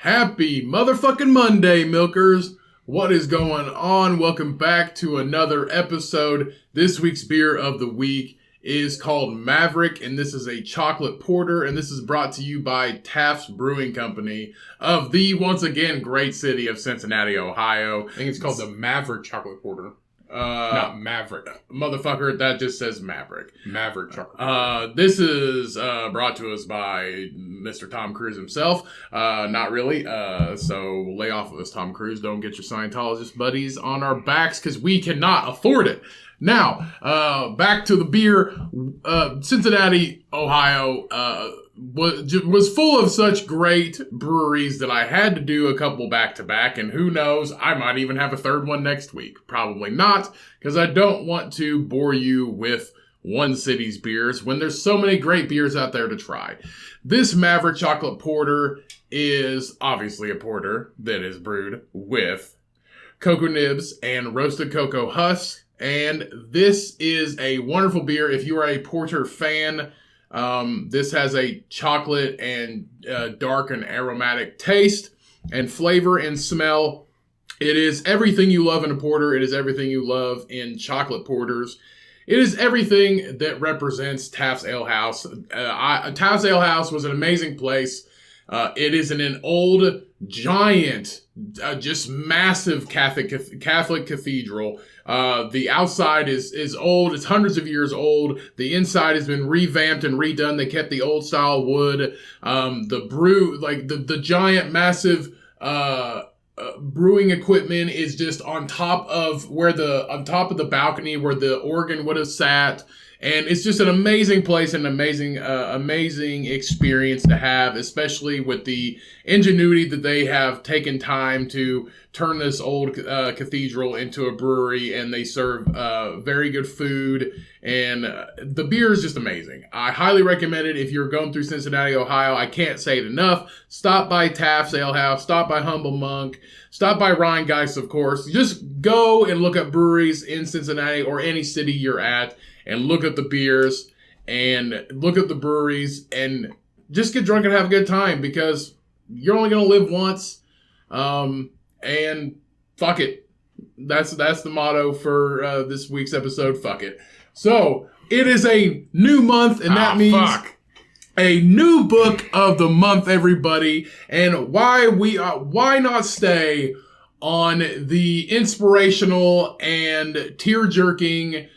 Happy motherfucking Monday, milkers. What is going on? Welcome back to another episode. This week's beer of the week is called Maverick, and this is a chocolate porter, and this is brought to you by Tafts Brewing Company of the, once again, great city of Cincinnati, Ohio. I think it's called the Maverick chocolate porter. Not Maverick. Motherfucker, that just says Maverick. Maverick chocolate. This is brought to us by Mr. Tom Cruise himself. Not really. So lay off of us, Tom Cruise. Don't get your Scientologist buddies on our backs because we cannot afford it. Now, back to the beer. Cincinnati, Ohio, was full of such great breweries that I had to do a couple back-to-back, and who knows, I might even have a third one next week. Probably not, because I don't want to bore you with one city's beers when there's so many great beers out there to try. This Maverick Chocolate Porter is obviously a porter that is brewed with cocoa nibs and roasted cocoa husks, and this is a wonderful beer. If you are a porter fan, this has a chocolate and dark and aromatic taste and flavor and smell. It is everything you love in a porter. It is everything you love in chocolate porters. It is everything that represents Tafts Ale House. Tafts Ale House was an amazing place. It is in an old, giant, just massive Catholic cathedral. The outside is old. It's hundreds of years old. The inside has been revamped and redone. They kept the old style wood. The giant, massive, brewing equipment is just on top of the balcony where the organ would have sat. And it's just an amazing place and amazing experience to have, especially with the ingenuity that they have taken time to turn this old cathedral into a brewery, and they serve very good food, and the beer is just amazing. I highly recommend it if you're going through Cincinnati, Ohio. I can't say it enough. Stop by Tafts Ale House, stop by Humble Monk, stop by Rheingeist, of course. Just go and look at breweries in Cincinnati or any city you're at, and look at the beers and look at the breweries and just get drunk and have a good time, because you're only going to live once. And fuck it. That's the motto for this week's episode. Fuck it. So it is a new month, and that means a new book of the month, everybody. And why not stay on the inspirational and tear-jerking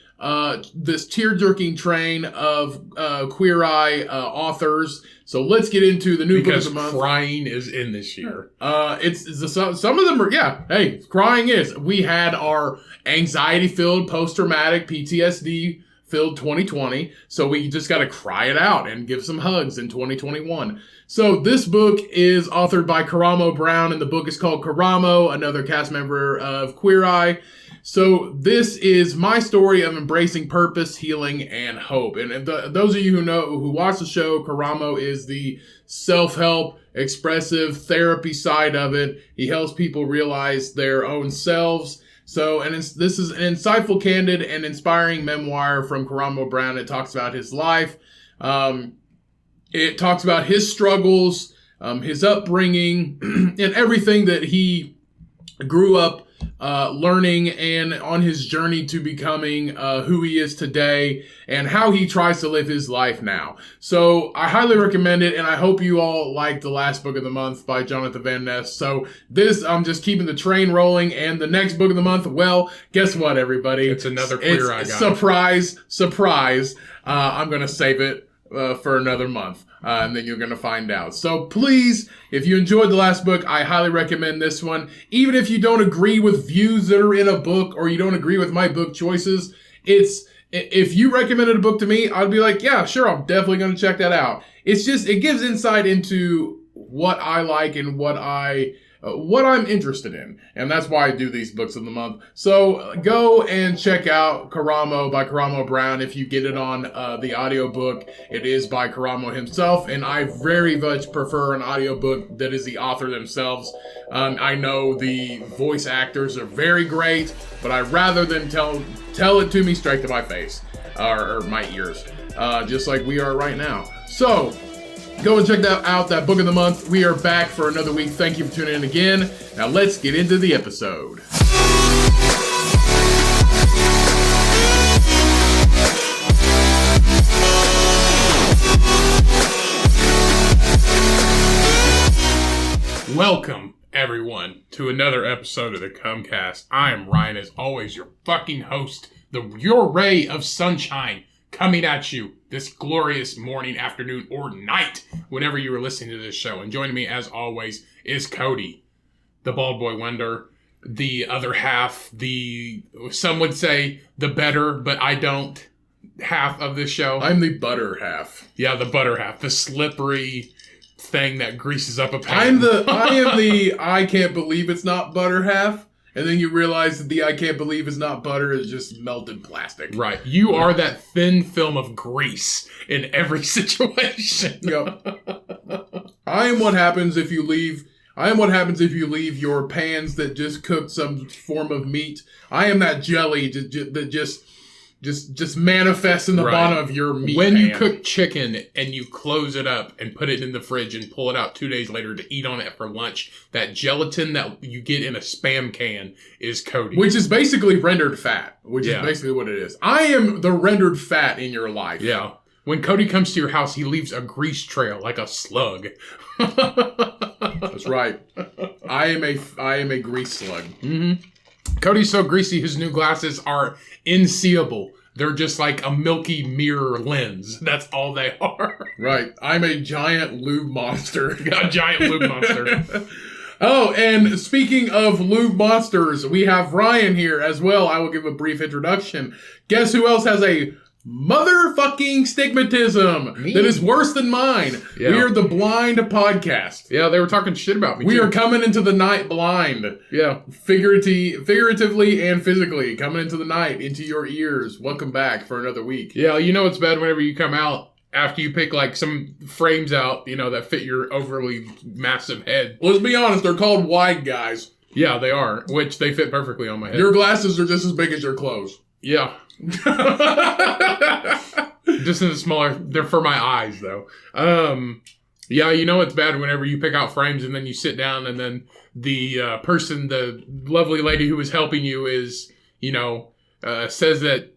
train of Queer Eye authors. So let's get into the new book of the month. Because crying is in this year. Some of them are, yeah. Hey, crying is. We had our anxiety-filled, post-traumatic, PTSD-filled 2020. So we just got to cry it out and give some hugs in 2021. So this book is authored by Karamo Brown, and the book is called Karomo, another cast member of Queer Eye. So this is my story of embracing purpose, healing, and hope. And those of you who watch the show, Karamo is the self-help, expressive therapy side of it. He helps people realize their own selves. So, this is an insightful, candid, and inspiring memoir from Karamo Brown. It talks about his life. It talks about his struggles, his upbringing, and everything that he grew up learning, and on his journey to becoming who he is today, and how he tries to live his life now. So I highly recommend it, and I hope you all like the last book of the month by Jonathan Van Ness. So I'm just keeping the train rolling, and the next book of the month, well, guess what, everybody? It's another Queer Eye guy. Surprise. I'm going to save it for another month. And then you're going to find out. So please, if you enjoyed the last book, I highly recommend this one. Even if you don't agree with views that are in a book, or you don't agree with my book choices, if you recommended a book to me, I'd be like, yeah, sure, I'm definitely going to check that out. It gives insight into what I like and what I'm interested in. And that's why I do these books of the month. So go and check out Karomo by Karamo Brown. If you get it on the audiobook, it is by Karamo himself. And I very much prefer an audiobook that is the author themselves. I know the voice actors are very great, but I'd rather than tell it to me straight to my face or my ears, just like we are right now. So Go and check out that book of the month. We are back for another week. Thank you for tuning in again. Now let's get into the episode. Welcome, everyone, to another episode of the Cumcast. I am Ryan, as always, your fucking host, your ray of sunshine, coming at you this glorious morning, afternoon, or night, whenever you are listening to this show. And joining me, as always, is Cody, the bald boy wonder, the other half, some would say the better, but I don't, half of this show. I'm the butter half. Yeah, the butter half, the slippery thing that greases up a pan. I am the I can't believe it's not butter half, and then you realize that the I can't believe it's not butter is just melted plastic. Right. You are that thin film of grease in every situation. Yep. I am what happens if you leave your pans that just cooked some form of meat. I am that jelly that just manifests in the bottom of your meat When pan. you cook chicken and you close it up and put it in the fridge and pull it out 2 days later to eat on it for lunch, that gelatin that you get in a Spam can is Cody. Which is basically rendered fat, which is basically what it is. I am the rendered fat in your life. Yeah. When Cody comes to your house, he leaves a grease trail like a slug. That's right. I am a grease slug. Mm-hmm. Cody's so greasy, his new glasses are unseeable. They're just like a milky mirror lens. That's all they are. Right. I'm a giant lube monster. A giant lube monster. Oh, and speaking of lube monsters, we have Ryan here as well. I will give a brief introduction. Guess who else has a motherfucking stigmatism that is worse than mine? Yeah. We are the Blind Podcast. Yeah, they were talking shit about me, We too. are coming into the night blind. Yeah. Figuratively and physically. Coming into the night, into your ears. Welcome back for another week. Yeah, you know it's bad whenever you come out after you pick like some frames out, that fit your overly massive head. Let's be honest, they're called wide guys. Yeah, they are, which they fit perfectly on my head. Your glasses are just as big as your clothes. Yeah. Just in the smaller, they're for my eyes though. Yeah, it's bad whenever you pick out frames and then you sit down and then the the lovely lady who was helping you is, says that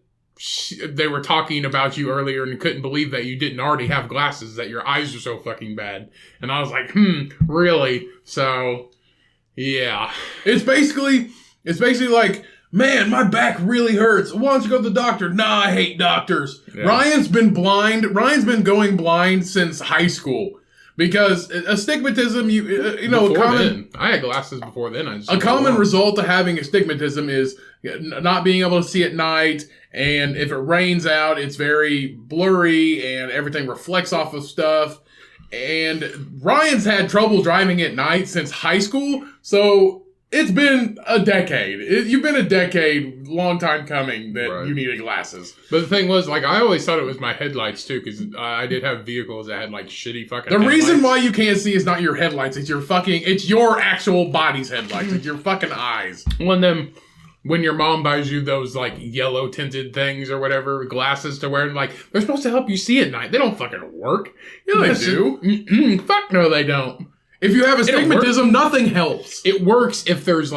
they were talking about you earlier and couldn't believe that you didn't already have glasses, that your eyes are so fucking bad. And I was like, really? So, yeah. It's basically like, man, my back really hurts. Why don't you go to the doctor? Nah, I hate doctors. Yeah. Ryan's been going blind since high school. Because astigmatism, I had glasses before then. A common result of having astigmatism is not being able to see at night, and if it rains out, it's very blurry, and everything reflects off of stuff. And Ryan's had trouble driving at night since high school, so it's been a decade. You've been a decade, long time coming, that you needed glasses. But the thing was, I always thought it was my headlights, too, because I did have vehicles that had, shitty fucking headlights. Reason why you can't see is not your headlights. It's your actual body's headlights. It's your fucking eyes. Well, then, when your mom buys you those, yellow tinted things or whatever, glasses to wear, they're supposed to help you see at night. They don't fucking work. Yeah, they do. Fuck no, they don't. If you have astigmatism, nothing helps. It works if there's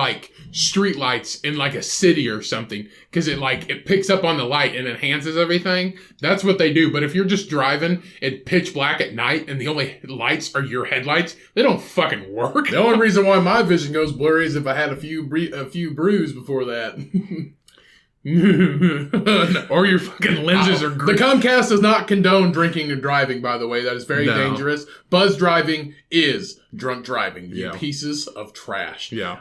street lights in a city or something, because it picks up on the light and enhances everything. That's what they do. But if you're just driving at pitch black at night and the only lights are your headlights, they don't fucking work. The only reason why my vision goes blurry is if I had a few brews before that. Or your fucking lenses are green. The Comcast does not condone drinking and driving, by the way. That is very dangerous. Buzz driving is drunk driving. You pieces of trash. Yeah.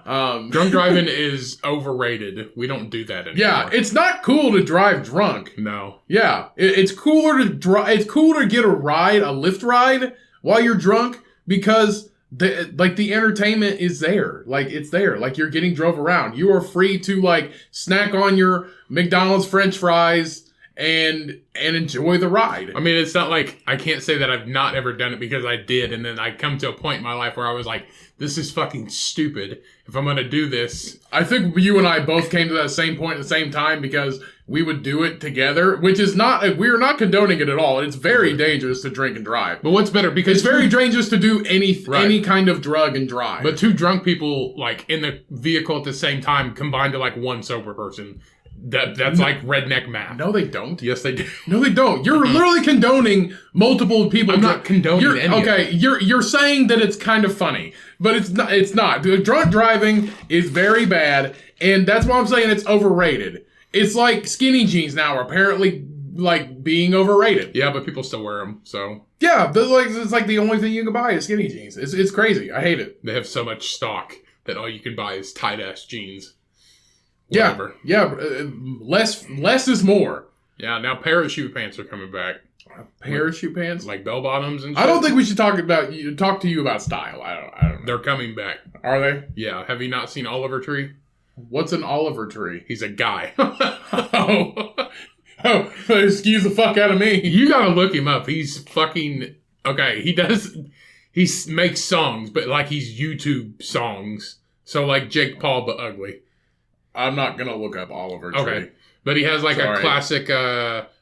Drunk driving is overrated. We don't do that anymore. Yeah, it's not cool to drive drunk. No. Yeah, it's cooler to It's cool to get a Lyft ride while you're drunk, because the entertainment is there. It's there. You're getting drove around. You are free to snack on your McDonald's French fries and enjoy the ride. I mean, it's not like I can't say that I've not ever done it because I did, and then I come to a point in my life where I was like, this is fucking stupid. If I'm going to do this. I think you and I both came to that same point at the same time because we would do it together, which is not, we're not condoning it at all. It's very dangerous to drink and drive. But what's better? Because it's very dangerous to do any kind of drug and drive. But two drunk people, like, in the vehicle at the same time combined to, like, one sober person. That's like redneck math. No, they don't. Yes, they do. No, they don't. You're literally condoning multiple people. I'm not condoning any of it. You're saying that it's kind of funny, but it's not. It's not. Drunk driving is very bad, and that's why I'm saying it's overrated. It's like skinny jeans now are apparently like being overrated. Yeah, but people still wear them, so. Yeah, but like it's like the only thing you can buy is skinny jeans. It's crazy. I hate it. They have so much stock that all you can buy is tight ass jeans. Whatever. Yeah. Less is more. Yeah. Now parachute pants are coming back. Parachute pants, like bell bottoms and shit. I don't think we should talk to you about style. I don't know. They're coming back. Are they? Yeah. Have you not seen Oliver Tree? What's an Oliver Tree? He's a guy. Oh, excuse the fuck out of me. You gotta look him up. He's fucking okay. He makes songs, but like he's YouTube songs. So like Jake Paul, but ugly. I'm not gonna look up Oliver Tree. Okay. But he has like a classic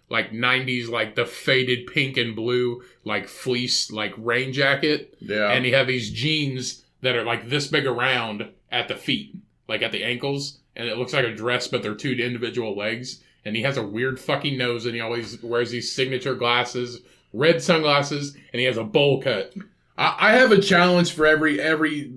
like 90s, like the faded pink and blue, like fleece, like rain jacket. Yeah. And he have these jeans that are like this big around at the feet, like at the ankles. And it looks like a dress, but they're two individual legs. And he has a weird fucking nose, and he always wears these signature glasses, red sunglasses, and he has a bowl cut. I have a challenge for every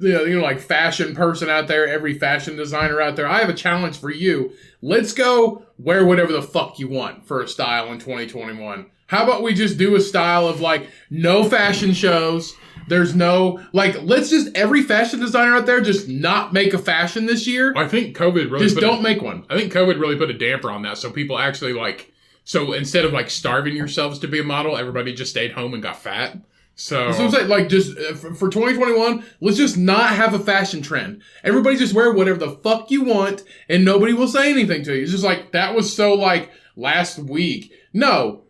like fashion person out there, every fashion designer out there. I have a challenge for you. Let's go wear whatever the fuck you want for a style in 2021. How about we just do a style of like no fashion shows? There's no, like, let's just, every fashion designer out there just not make a fashion this year. I think COVID really just don't make one. I think COVID really put a damper on that. So people actually like, so instead of like starving yourselves to be a model, everybody just stayed home and got fat. So that's what I'm saying. Like, just for 2021, let's just not have a fashion trend. Everybody just wear whatever the fuck you want, and nobody will say anything to you. It's just like, that was so like last week. No,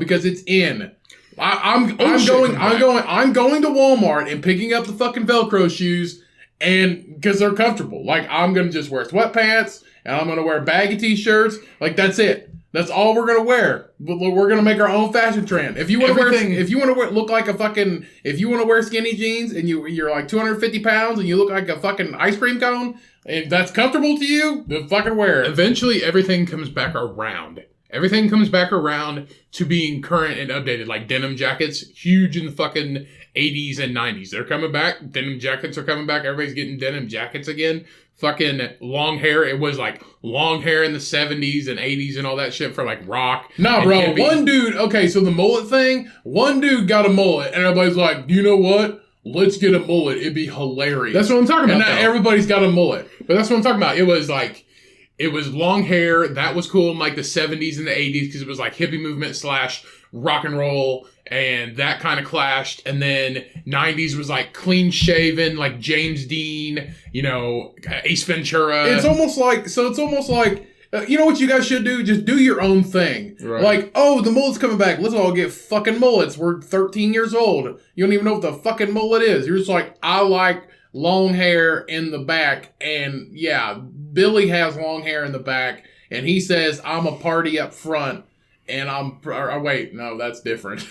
because it's in. I'm going to Walmart and picking up the fucking Velcro shoes, and because they're comfortable. Like, I'm gonna just wear sweatpants, and I'm gonna wear baggy t-shirts. Like, that's it. That's all we're gonna wear. We're gonna make our own fashion trend. If you want to wear skinny jeans and you're like 250 pounds and you look like a fucking ice cream cone, and that's comfortable to you, then fucking wear it. Eventually, everything comes back around. Everything comes back around to being current and updated. Like denim jackets, huge in the fucking 80s and 90s. They're coming back. Denim jackets are coming back. Everybody's getting denim jackets again. Fucking long hair. It was like long hair in the 70s and 80s and all that shit for like rock. Nah, bro. One dude, okay, so the mullet thing, one dude got a mullet and everybody's like, you know what? Let's get a mullet. It'd be hilarious. That's what I'm talking about. And now everybody's got a mullet. But that's what I'm talking about. It was long hair. That was cool in like the 70s and the 80s because it was like hippie movement / rock and roll, and that kind of clashed. And then 90s was like clean shaven, like James Dean, Ace Ventura. It's almost like you know what you guys should do? Just do your own thing. Right. Like, oh, the mullet's coming back. Let's all get fucking mullets. We're 13 years old. You don't even know what the fucking mullet is. You're just like, I like long hair in the back, and yeah, Billy has long hair in the back, and he says, I'm a party up front, and wait, no, that's different.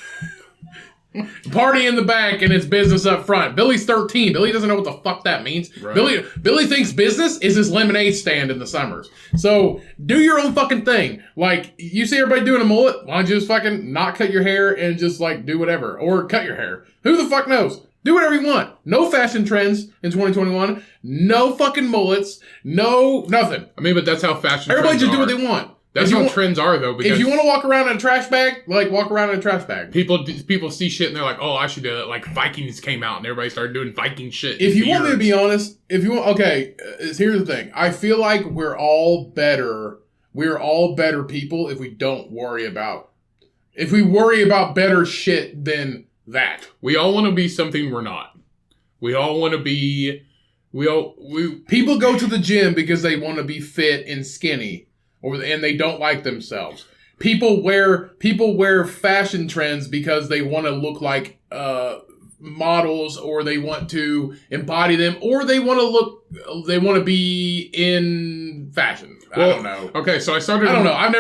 Party in the back, and it's business up front. Billy's 13. Billy doesn't know what the fuck that means. Right. Billy thinks business is his lemonade stand in the summers. So, do your own fucking thing. Like, you see everybody doing a mullet, why don't you just fucking not cut your hair and just, like, do whatever. Or cut your hair. Who the fuck knows? Do whatever you want. No fashion trends in 2021. No fucking mullets. No nothing. I mean, but that's how fashion Everybody trends just do what they want. That's how trends are, though. Because if you want to walk around in a trash bag, like, walk around in a trash bag. People see shit and they're like, oh, I should do it. Like, Vikings came out and everybody started doing Viking shit. If you want me to be honest, here's the thing. I feel like we're all better people if we worry about better shit than that. We all want to be something we're not. We all want to be... People go to the gym because they want to be fit and skinny. and they don't like themselves. People wear fashion trends because they want to look like models, or they want to embody them, or they want to be in fashion. Well, I don't know. Okay, so I don't know. I've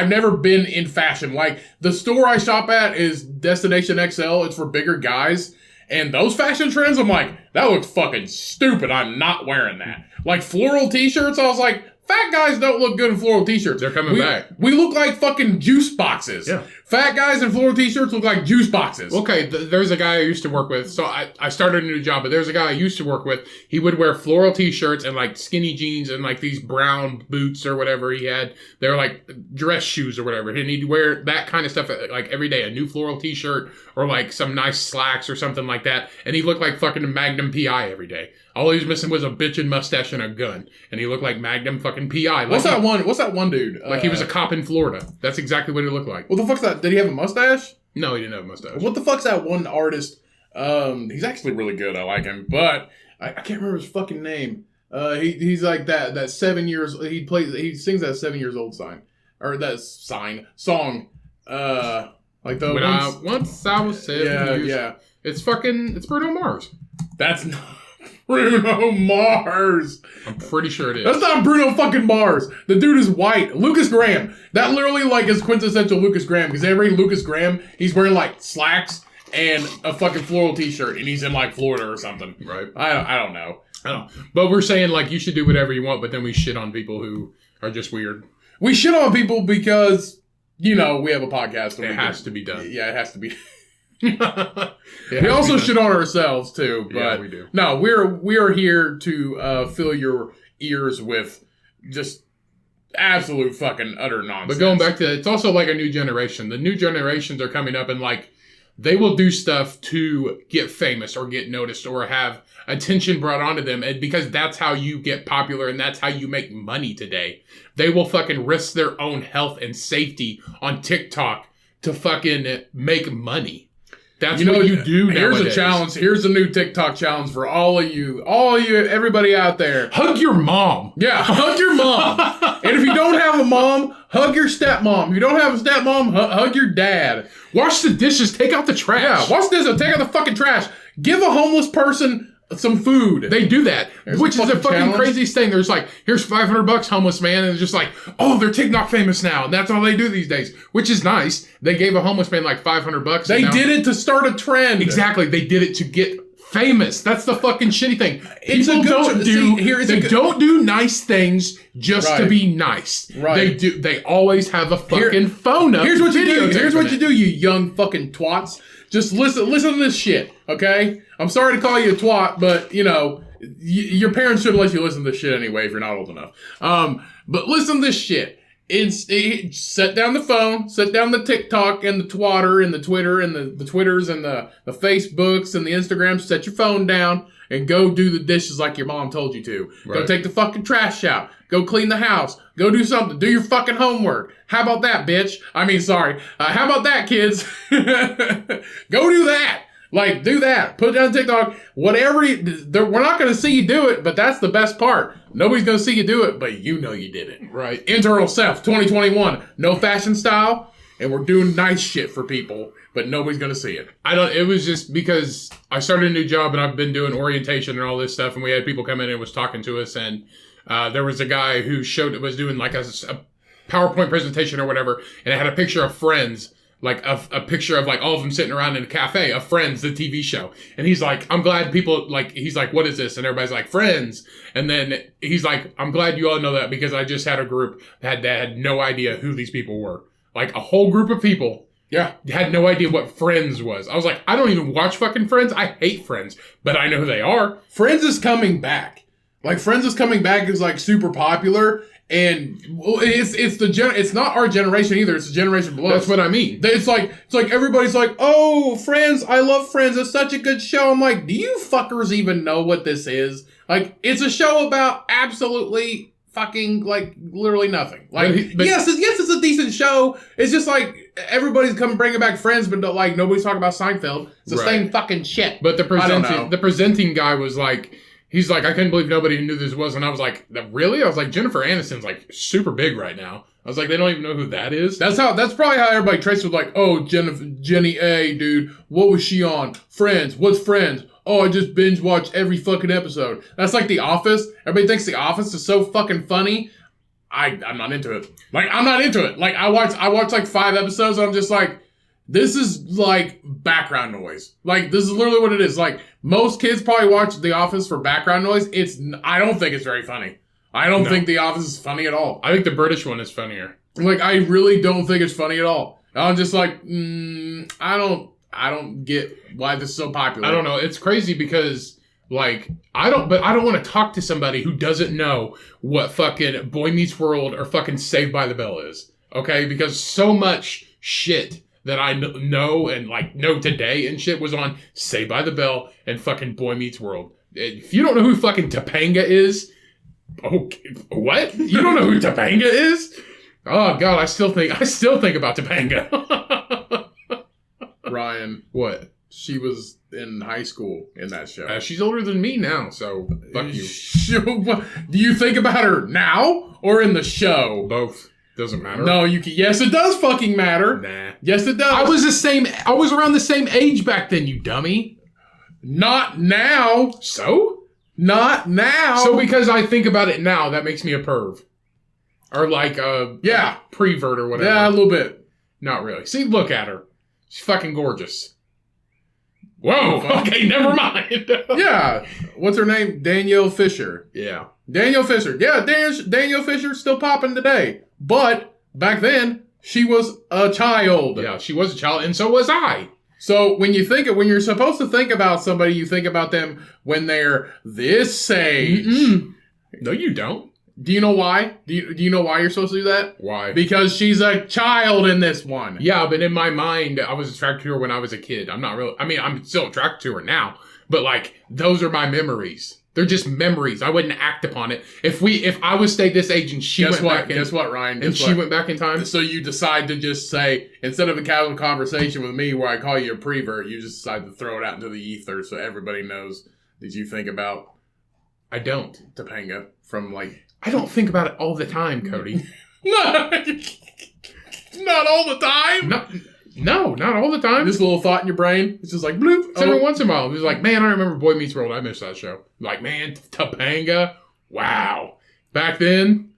never been in fashion. Like, the store I shop at is Destination XL. It's for bigger guys. And those fashion trends, I'm like, that looks fucking stupid. I'm not wearing that. Like, floral t-shirts, I was like, fat guys don't look good in floral t-shirts. They're coming back. We look like fucking juice boxes. Yeah. Fat guys in floral t-shirts look like juice boxes. Okay, there's a guy I used to work with. So I started a new job, but there's a guy I used to work with. He would wear floral t-shirts and like skinny jeans and like these brown boots or whatever he had. They were like dress shoes or whatever. And he'd wear that kind of stuff like every day. A new floral t-shirt or like some nice slacks or something like that. And he looked like fucking Magnum PI every day. All he was missing was a bitchin' mustache and a gun. And he looked like Magnum fucking PI. What's that one dude? Like he was a cop in Florida. That's exactly what he looked like. What the fuck's that? Did he have a mustache? No, he didn't have a mustache. What the fuck's that one artist? He's actually really good. I like him. But I can't remember his fucking name. He's like that 7 years... He sings that 7 years old song. Song. Like the once I was 7 years... Yeah. It's Bruno Mars. That's not... Bruno Mars. I'm pretty sure it is. That's not Bruno fucking Mars. The dude is white. Lucas Graham. That literally like is quintessential Lucas Graham, because every Lucas Graham, he's wearing like slacks and a fucking floral t-shirt, and he's in like Florida or something. Right. I don't know. But we're saying like you should do whatever you want, but then we shit on people who are just weird. We shit on people because, we have a podcast. It has to be done. Yeah, it has to be. We also shit on ourselves too, but yeah, we do. No, we are here to fill your ears with just absolute fucking utter nonsense. But going back to it's also like a new generation. The new generations are coming up and like they will do stuff to get famous or get noticed or have attention brought onto them, and because that's how you get popular and that's how you make money today. They will fucking risk their own health and safety on TikTok to fucking make money. That's what you do nowadays. Here's a challenge. Here's a new TikTok challenge for all of you, everybody out there. Hug your mom. Yeah, hug your mom. And if you don't have a mom, hug your stepmom. If you don't have a stepmom, hug your dad. Wash the dishes. Take out the trash. Yeah, wash the dishes. Take out the fucking trash. Give a homeless person some food. They do that, which is a fucking craziest thing. There's like, here's $500, homeless man, and it's just like, oh, they're TikTok famous now, and that's all they do these days, which is nice. They gave a homeless man like $500. They did it to start a trend. Exactly, they did it to get famous. That's the fucking shitty thing. People don't do nice things just to be nice. Right. They always have a fucking phone up. Here's what you do. Here's what you do, you young fucking twats. Just listen to this shit, okay? I'm sorry to call you a twat, but, your parents shouldn't let you listen to this shit anyway if you're not old enough. But listen to this shit. Set down the phone, set down the TikTok and the twatter and the Twitter and the Twitters and the Facebooks and the Instagrams. Set your phone down and go do the dishes like your mom told you to. Right. Go take the fucking trash out. Go clean the house. Go do something. Do your fucking homework. How about that, bitch? How about that, kids? Go do that. Like, do that. Put it on TikTok. Whatever. We're not going to see you do it, but that's the best part. Nobody's going to see you do it, but you know you did it. Right. Internal self, 2021. No fashion style, and we're doing nice shit for people, but nobody's going to see it. It was just because I started a new job, and I've been doing orientation and all this stuff, and we had people come in and was talking to us, and there was a guy who was doing like a PowerPoint presentation or whatever, and it had a picture of Friends, like a picture of like all of them sitting around in a cafe of Friends, the TV show. And he's like, I'm glad people he's like, what is this? And everybody's like, Friends. And then he's like, I'm glad you all know that because I just had a group that had no idea who these people were. Like a whole group of people. Yeah. Had no idea what Friends was. I was like, I don't even watch fucking Friends. I hate Friends, but I know who they are. Friends is coming back. Like Friends is coming back is like super popular. And it's not our generation either. It's the generation below. That's what I mean. It's like everybody's like, oh, Friends, I love Friends. It's such a good show. I'm like, do you fuckers even know what this is? Like, it's a show about absolutely fucking like literally nothing. Like, yes, it's a decent show. It's just like everybody's bringing back Friends, but nobody's talking about Seinfeld. It's the same fucking shit. But the presenting guy was like. He's like, I couldn't believe nobody knew this was. And I was like, really? I was like, Jennifer Aniston's like super big right now. I was like, they don't even know who that is. That's probably how everybody traces with like, oh, Jenny A, dude. What was she on? Friends. What's Friends? Oh, I just binge watched every fucking episode. That's like The Office. Everybody thinks The Office is so fucking funny. I'm not into it. Like, I'm not into it. Like, I watched like 5 episodes and I'm just like, this is like background noise. Like, this is literally what it is. Like, most kids probably watch The Office for background noise. I don't think it's very funny. I don't think The Office is funny at all. I think the British one is funnier. Like, I really don't think it's funny at all. I'm just like, I don't get why this is so popular. I don't know. It's crazy because, like, I don't want to talk to somebody who doesn't know what fucking Boy Meets World or fucking Saved by the Bell is. Okay? Because so much shit that I know and, like, know today and shit was on Saved by the Bell and fucking Boy Meets World. If you don't know who fucking Topanga is, okay, what? You don't know who Topanga is? Oh, God, I still think about Topanga. Ryan. What? She was in high school in that show. She's older than me now, so fuck you. Do you think about her now or in the show? Both. Doesn't matter. No, yes, it does fucking matter. Nah. Yes, it does. I was around the same age back then, you dummy. Not now. So? Not now. So because I think about it now, that makes me a perv. Or like a prevert or whatever. Yeah, a little bit. Not really. See, look at her. She's fucking gorgeous. Whoa. Okay, never mind. Yeah. What's her name? Danielle Fisher. Yeah. Danielle Fisher. Yeah, Danielle Fisher's still popping today. But back then, she was a child. Yeah, she was a child, and so was I. So when you're supposed to think about somebody, you think about them when they're this age. Mm-mm. No, you don't. Do you know why? Do you know why you're supposed to do that? Why? Because she's a child in this one. Yeah, but in my mind, I was attracted to her when I was a kid. I'm still attracted to her now, but like, those are my memories. They're just memories. I wouldn't act upon it. If I was stayed this age and she went back in... Guess what, Ryan? And she went back in time? So you decide to just say, instead of a casual conversation with me where I call you a prevert, you just decide to throw it out into the ether so everybody knows that you think about... I don't. Topanga from like... I don't think about it all the time, Cody. Not all the time? No, not all the time. This little thought in your brain, it's just like bloop. It's every once in a while. It's like, man, I remember Boy Meets World. I missed that show. Like, man, Topanga. Wow. Back then.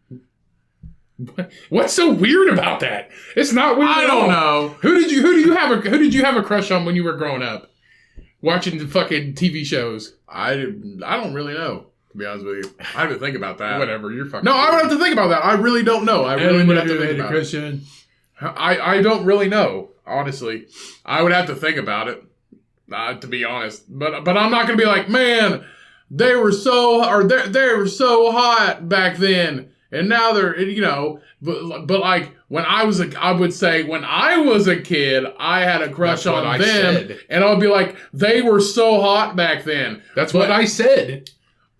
What's so weird about that? It's not weird. I don't know. Who did you have a crush on when you were growing up? Watching the fucking TV shows. I don't really know. To be honest with you, I have to think about that. Whatever, you're fucking. No, I would have to think about that. I really don't know. I really would have to think about it. I don't really know, honestly. I would have to think about it, to be honest. But I'm not gonna be like, man, they were so hot back then, and now they're But like when I would say when I was a kid, I had a crush on them, and I would be like, they were so hot back then. That's what I said.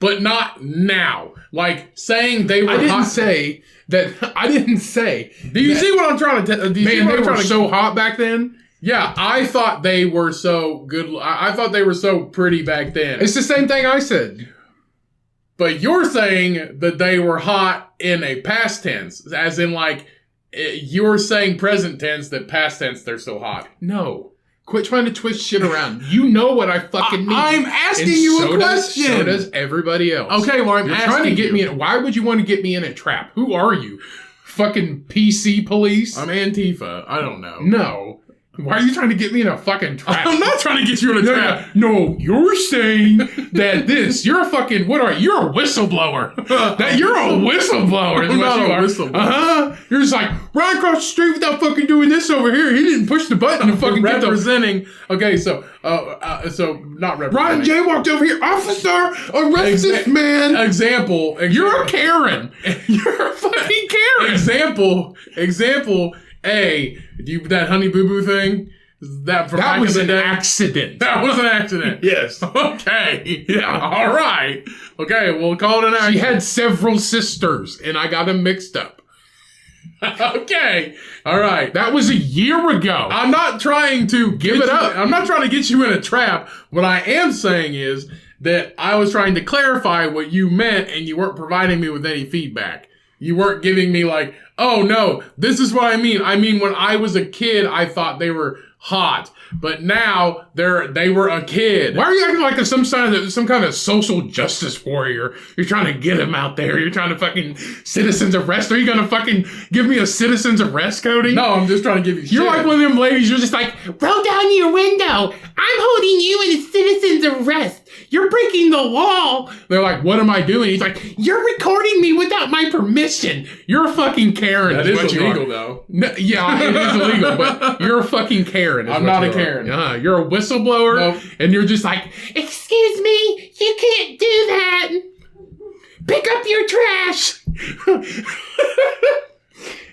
But not now. Like, saying they were hot. I didn't say. Do you see what I'm trying to tell? They were so hot back then? Yeah, I thought they were so good. I thought they were so pretty back then. It's the same thing I said. But you're saying that they were hot in a past tense. As in, like, you're saying present tense, that past tense they're so hot. No. Quit trying to twist shit around. You know what I fucking mean. I'm asking you a question. So does everybody else. Okay, well, I'm asking trying to get me in. Why would you want to get me in a trap? Who are you? Fucking PC police? I'm Antifa. I don't know. No. Why are you trying to get me in a fucking trap? I'm not trying to get you in a trap. No, you're saying that you're a fucking, what are you? You're a whistleblower. You're a whistleblower. I'm not a whistleblower. Uh-huh. You're just like, right across the street without fucking doing this over here. He didn't push the button to fucking get representing. Okay, so not representing. Ryan J walked over here. Officer, arrest this man. Example. You're a Karen. You're a fucking Karen. Example A. That Honey Boo Boo thing? That was an accident. That was an accident. Yes. Okay. Yeah. All right. Okay, we'll call it an accident. She had several sisters, and I got them mixed up. Okay. All right. That was a year ago. I'm not trying to give it up. I'm not trying to get you in a trap. What I am saying is that I was trying to clarify what you meant and you weren't providing me with any feedback. You weren't giving me like, oh no, this is what I mean. I mean, when I was a kid, I thought they were hot, but now they were a kid. Why are you acting like there's some kind of social justice warrior? You're trying to get him out there. You're trying to fucking citizens arrest. Are you gonna fucking give me a citizens arrest, Cody? No, I'm just trying to give you shit. You're like one of them ladies. You're just like, roll down your window. I'm holding you in a citizen's arrest. You're breaking the law. They're like, what am I doing? He's like, you're recording me without my permission. You're a fucking Karen. That is illegal, though. No, yeah, it is illegal, but you're a fucking Karen. I'm not a Karen. You're a whistleblower, nope. And you're just like, excuse me, you can't do that. Pick up your trash.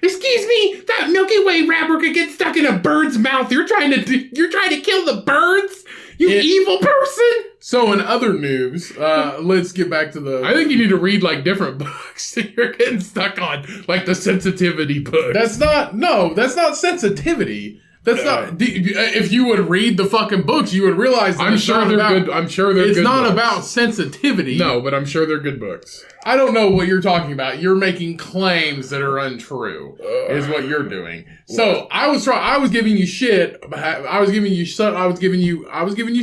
Excuse me, that Milky Way wrapper could get stuck in a bird's mouth. You're trying to kill the birds, you evil person. So in other news, let's get back to the... I think you need to read like different books. You're getting stuck on like the sensitivity book. That's not sensitivity. That's not. If you would read the fucking books, you would realize that I'm sure they're good. I'm sure they're good. It's not about sensitivity. No, but I'm sure they're good books. I don't know what you're talking about. You're making claims that are untrue. Is what you're doing. So I was giving you shit. I was giving you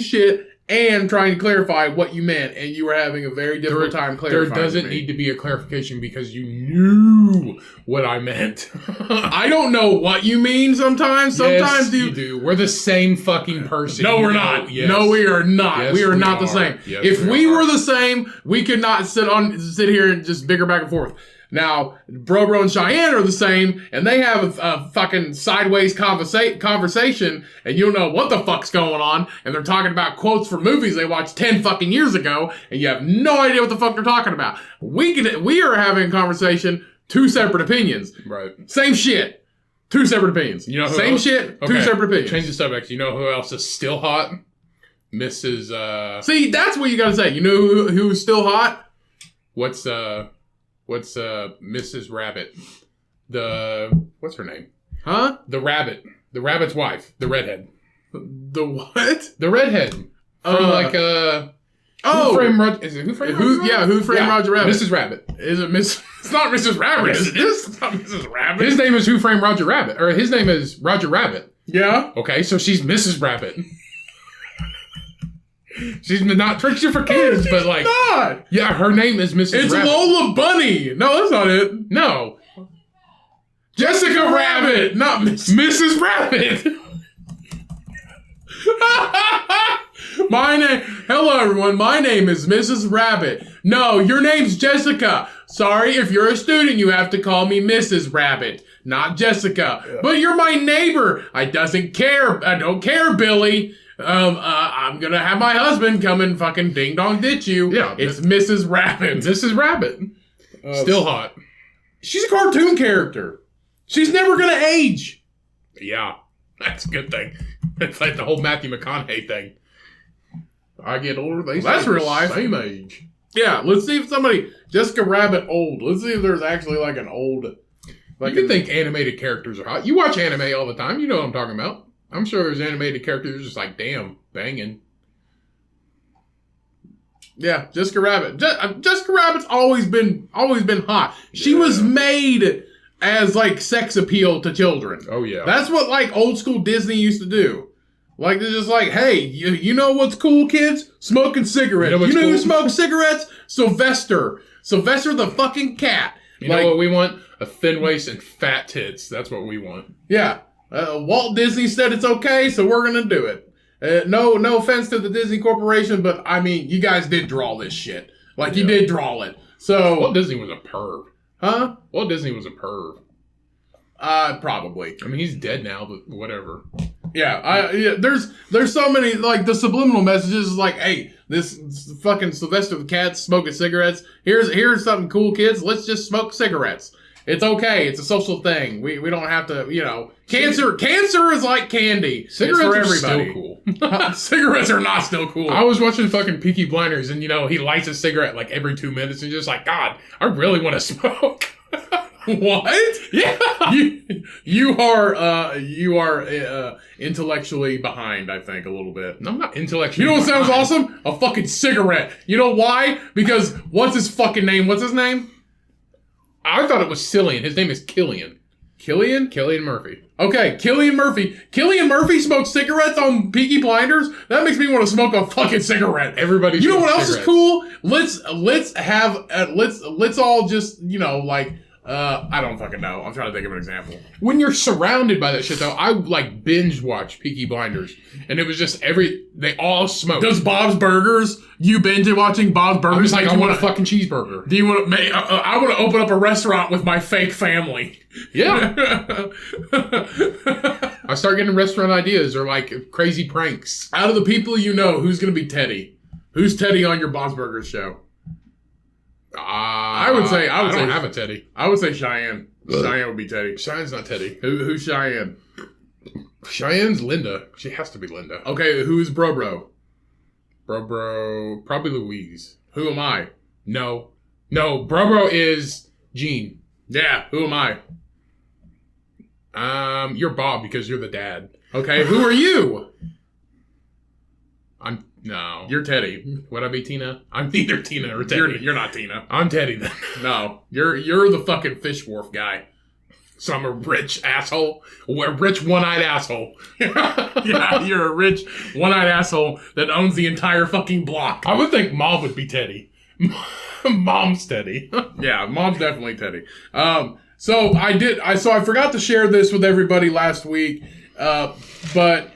shit. And trying to clarify what you meant, and you were having a very difficult time clarifying. There doesn't need to be a clarification because you knew what I meant. I don't know what you mean sometimes. Sometimes yes, you do. We're the same fucking person. No, we're not. Yes. No, we are not. Yes, we are not the same. Yes, if we were the same, we could not sit here and just bicker back and forth. Now, Bro and Cheyenne are the same, and they have a fucking sideways conversation, and you don't know what the fuck's going on, and they're talking about quotes from movies they watched 10 fucking years ago, and you have no idea what the fuck they're talking about. We are having a conversation, two separate opinions. Right. Same shit. Two separate opinions. You know same else? Shit, two separate opinions. Change the subject. You know who else is still hot? Mrs. See, that's what you gotta say. You know who's still hot? What's Mrs. Rabbit? What's her name? Huh? The rabbit. The rabbit's wife. The redhead. The what? The redhead. From Who Framed Roger Rabbit? Mrs. Rabbit. Is it Miss? It's not Mrs. Rabbit. Yes, it is. It's not Mrs. Rabbit. His name is Who Framed Roger Rabbit, or his name is Roger Rabbit. Yeah. Okay, so she's Mrs. Rabbit. She's not Trickster for kids, but like, not. Yeah, her name is Mrs. It's Rabbit. Lola Bunny. No, that's not it. No, Jessica Rabbit, not Mrs. Rabbit. Hello everyone, my name is Mrs. Rabbit. No, your name's Jessica. Sorry, if you're a student, you have to call me Mrs. Rabbit, not Jessica. Yeah. But you're my neighbor. I don't care, Billy. I'm gonna have my husband come and fucking ding dong ditch you. Yeah. It's Mrs. Rabbit. Mrs. Rabbit. Still hot. She's a cartoon character. She's never gonna age. Yeah. That's a good thing. It's like the whole Matthew McConaughey thing. I get older, that's real life. Same age. Yeah, let's see if Jessica Rabbit old. Let's see if there's actually like an old... You can think animated characters are hot. You watch anime all the time. You know what I'm talking about. I'm sure there's animated characters just like, damn, banging. Yeah, Jessica Rabbit. Jessica Rabbit's always been hot. She was made as like sex appeal to children. Oh yeah. That's what like old school Disney used to do. Like they're just like, hey, you know what's cool, kids? Smoking cigarettes. You know who smokes cigarettes? Sylvester the fucking cat. You know what we want? A thin waist and fat tits. That's what we want. Yeah. Walt Disney said it's okay, so we're gonna do it. No offense to the Disney Corporation, but I mean, you guys did draw this shit. Like, you did draw it. So Walt Disney was a perv. Huh? Walt Disney was a perv. Probably. I mean, he's dead now, but whatever. Yeah, there's so many, like, the subliminal messages like, hey, this fucking Sylvester the Cat's smoking cigarettes. Here's something cool, kids. Let's just smoke cigarettes. It's okay. It's a social thing. We don't have to, Cancer is like candy. Cigarettes for are everybody. still cool. Cigarettes are not still cool. I was watching fucking Peaky Blinders, and he lights a cigarette like every 2 minutes, and just like, God, I really want to smoke. What? Yeah. You are intellectually behind, I think, a little bit. I'm not intellectually You know what sounds behind. awesome? A fucking cigarette. You know why? Because what's his fucking name? What's his name? I thought it was Cillian. His name is Killian. Killian? Killian Murphy. Okay, Killian Murphy. Killian Murphy smokes cigarettes on Peaky Blinders? That makes me want to smoke a fucking cigarette. Everybody. You know what else cigarettes. is cool? Let's all just, like, I don't fucking know. I'm trying to think of an example. When you're surrounded by that shit, though, I like binge watch Peaky Blinders, and it was just they all smoke. Does Bob's Burgers, you binge watching Bob's Burgers? I was like, make I you want a wanna- fucking cheeseburger. Do you want to make? I want to open up a restaurant with my fake family. Yeah. I start getting restaurant ideas or like crazy pranks. Out of the people you know, who's going to be Teddy? Who's Teddy on your Bob's Burgers show? I would say I don't have a Teddy. I would say Cheyenne. Cheyenne would be Teddy. Cheyenne's not Teddy. Who's Cheyenne? Cheyenne's Linda. She has to be Linda. Okay, who's Bro? Bro, probably Louise. Who am I? No, Bro is Gene. Yeah, who am I? You're Bob because you're the dad. Okay, who are you? No. You're Teddy. Would I be Tina? I'm neither Tina or Teddy. You're not Tina. I'm Teddy then. No, you're the fucking fish wharf guy. So I'm a rich asshole. A rich one-eyed asshole. Yeah, you're a rich one-eyed asshole that owns the entire fucking block. I would think Mom would be Teddy. Mom's Teddy. Yeah, Mom's definitely Teddy. So I forgot to share this with everybody last week. But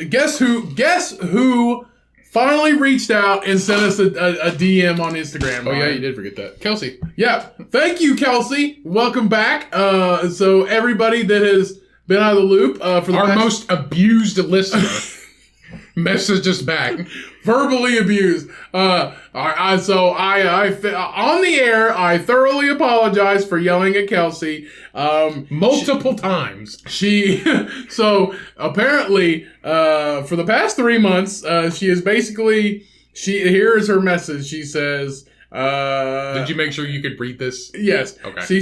guess who finally reached out and sent us a DM on Instagram. Oh, yeah, Ryan? you did forget that. Kelsey. Yeah. Thank you, Kelsey. Welcome back. So everybody that has been out of the loop for the Our past- most abused listener messaged us back. verbally abused. On the air, I thoroughly apologize for yelling at Kelsey. Multiple times. So apparently, for the past 3 months, she is basically, here is her message. She says, Did you make sure you could read this? yes. Okay. She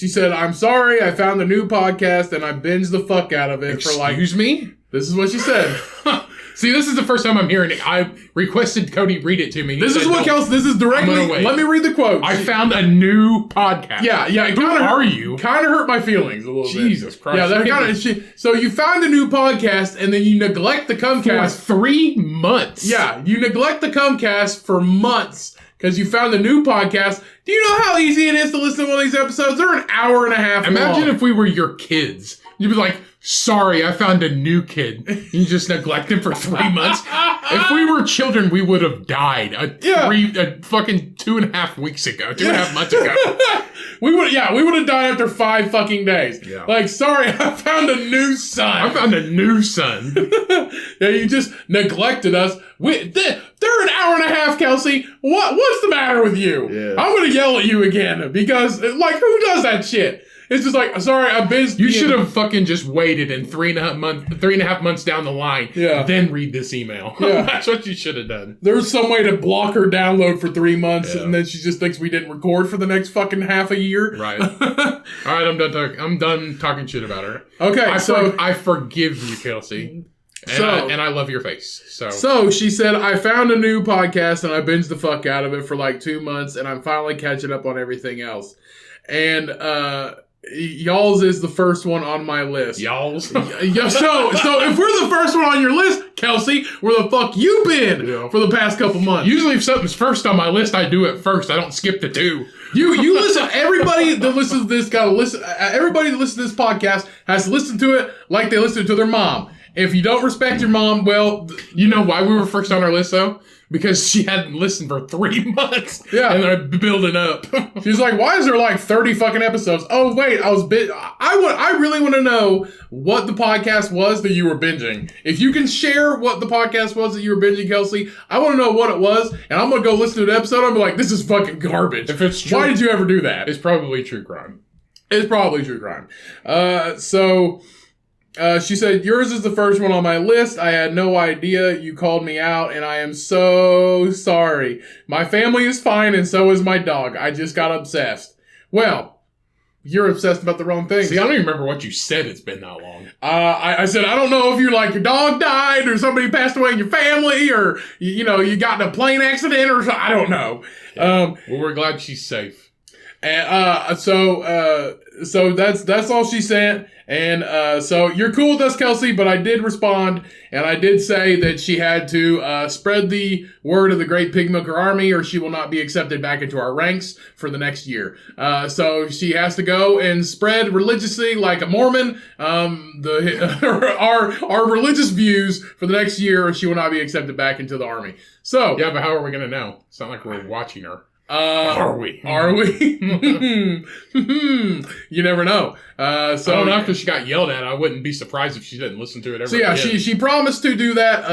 said, I'm sorry, I found a new podcast and I binged the fuck out of it for like, Excuse me? this is what she said. See, this is the first time I'm hearing it. I requested Cody read it to me. This is what Kelsey, this is directly, I'm gonna wait. let me read the quote. I found a new podcast. Yeah. Who are you? Kind of hurt my feelings a little bit. Jesus Christ. Yeah, that kind of. So you found a new podcast and then you neglect the For Cumcast. 3 months. Yeah, you neglect the Cumcast for months because you found a new podcast. Do you know how easy it is to listen to one of these episodes? They're an hour and a half Imagine long. if we were your kids. You'd be like, sorry, I found a new kid. You just neglect him for 3 months. If we were children, we would have died fucking 2.5 weeks ago, 2.5 months ago. we would have died after 5 fucking days. Yeah. Like, sorry, I found a new son. I found a new son. Yeah, you just neglected us. They're an hour and a half, Kelsey. What's the matter with you? Yeah. I'm gonna yell at you again because, like, who does that shit? It's just like, sorry, I'm busy. You should have fucking just waited and 3.5 months down the line, then read this email. Yeah. That's what you should have done. There's some way to block her download for 3 months, Yeah. and then she just thinks we didn't record for the next fucking half a year. Right. All right, I'm done talking shit about her. Okay, I forgive you, Kelsey. And I love your face. So she said, I found a new podcast and I binged the fuck out of it for like 2 months, and I'm finally catching up on everything else. And y'all's is the first one on my list. Y'all's. Yeah, so if we're the first one on your list, Kelsey, where the fuck you been for the past couple months? Usually if something's first on my list, I do it first. I don't skip the 2. You listen. Everybody that listens to this gotta listen. Everybody that listens to this podcast has to listen to it like they listen to their mom. If you don't respect your mom, well, you know why we were first on our list though? Because she hadn't listened for 3 months. Yeah. And they're building up. She's like, why is there like 30 fucking episodes? Oh, wait, I really want to know what the podcast was that you were binging. If you can share what the podcast was that you were binging, Kelsey, I want to know what it was, and I'm going to go listen to the episode. I'm like, this is fucking garbage. If it's true, why did you ever do that? It's probably true crime. It's probably true crime. She said, yours is the first one on my list. I had no idea. You called me out, and I am so sorry. My family is fine, and so is my dog. I just got obsessed. Well, You're obsessed about the wrong things. See, I don't even remember what you said. It's been that long. I said, I don't know if you're like your dog died or somebody passed away in your family or, you got in a plane accident or something. I don't know. Yeah. Well, we're glad she's safe. And so that's all she sent. And so you're cool with us, Kelsey, but I did respond, and I did say that she had to spread the word of the Great Pig Milker Army, or she will not be accepted back into our ranks for the next year. So she has to go and spread religiously like a Mormon our religious views for the next year, or she will not be accepted back into the army. So yeah, but how are we gonna know? It's not like we're watching her. Are we? You never know. So I don't know, after she got yelled at, I wouldn't be surprised if she didn't listen to it ever. So yeah, again. she promised to do that.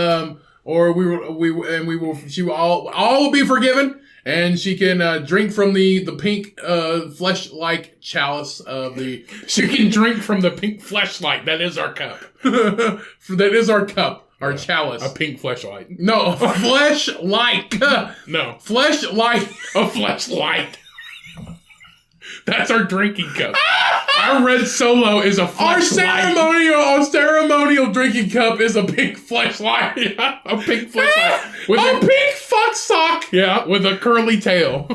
She will all will be forgiven, and she can drink from the pink flesh-like chalice of the. She can drink from the pink fleshlight. That is our cup. That is our cup. Our chalice. A pink fleshlight. No, a flesh-like. No. Flesh-like. A fleshlight. That's our drinking cup. Our red Solo is a fleshlight. Our ceremonial drinking cup is a pink fleshlight. Yeah, a pink fleshlight. With a pink fuck sock. Yeah, with a curly tail.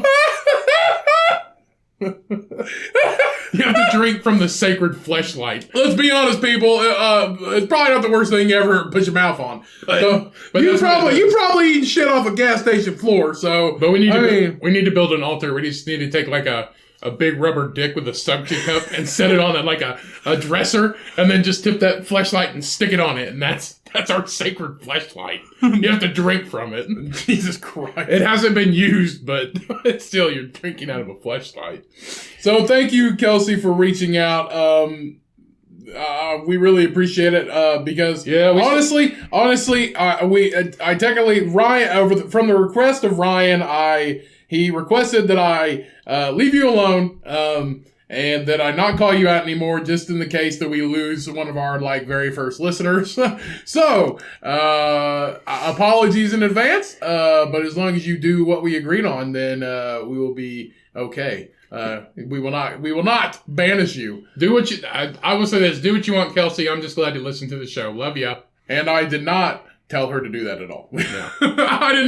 You have to drink from the sacred fleshlight. Let's be honest, people. It's probably not the worst thing you ever put your mouth on. But you probably eat shit off a gas station floor. So, but we need to build an altar. We just need to take like a big rubber dick with a suction cup and set it on it like a dresser, and then just tip that fleshlight and stick it on it, and that's our sacred fleshlight. You have to drink from it. Jesus Christ. It hasn't been used, but it's still, you're drinking out of a fleshlight. So thank you, Kelsey, for reaching out. We really appreciate it because honestly, I technically Ryan from the request of Ryan, he requested that I leave you alone and that I not call you out anymore, just in the case that we lose one of our very first listeners. So apologies in advance, but as long as you do what we agreed on, then we will be okay. We will not banish you. Do what you. I will say this: do what you want, Kelsey. I'm just glad you listened to the show. Love ya. And I did not tell her to do that at all. No. I did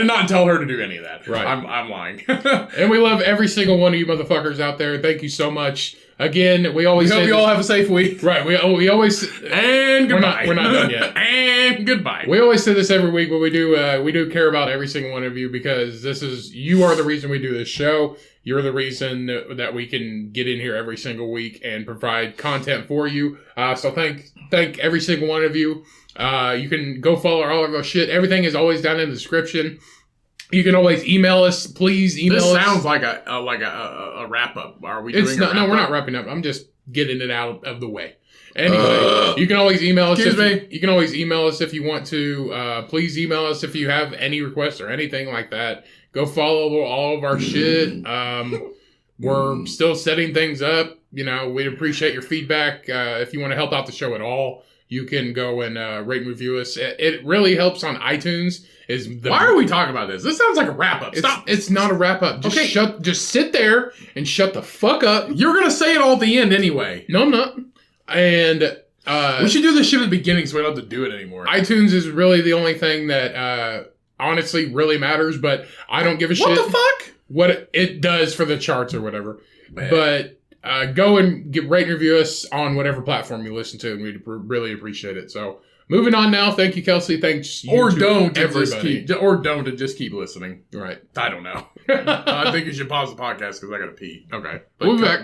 not tell her to do any of that. Right. I'm lying. And we love every single one of you motherfuckers out there. Thank you so much. Again, we always hope you all have a safe week. Right. We always and goodbye. We're not done yet. And goodbye. We always say this every week, but we do care about every single one of you because you are the reason we do this show. You're the reason that we can get in here every single week and provide content for you. So thank every single one of you. You can go follow all of our shit. Everything is always down in the description. You can always email us. Please email us. This sounds like a wrap up. Are we? It's not. No, we're not wrapping up. I'm just getting it out of the way. Anyway, you can always email us. You can always email us if you want to. Please email us if you have any requests or anything like that. Go follow all of our shit. We're still setting things up. We'd appreciate your feedback. If you want to help out the show at all, you can go and rate and review us. It really helps on iTunes. Why are we talking about this? This sounds like a wrap up. Stop. It's not a wrap up. Just sit there and shut the fuck up. You're gonna say it all at the end anyway. No, I'm not. And we should do this shit at the beginning so we don't have to do it anymore. iTunes is really the only thing that honestly really matters, but I don't give a shit. What the fuck? What it does for the charts or whatever. Man. But go and rate and review us on whatever platform you listen to, and we'd really appreciate it. So moving on now. Thank you, Kelsey. Thanks you don't everybody. And just keep listening. Right. I don't know. I think you should pause the podcast because I gotta pee. Okay. We'll be back.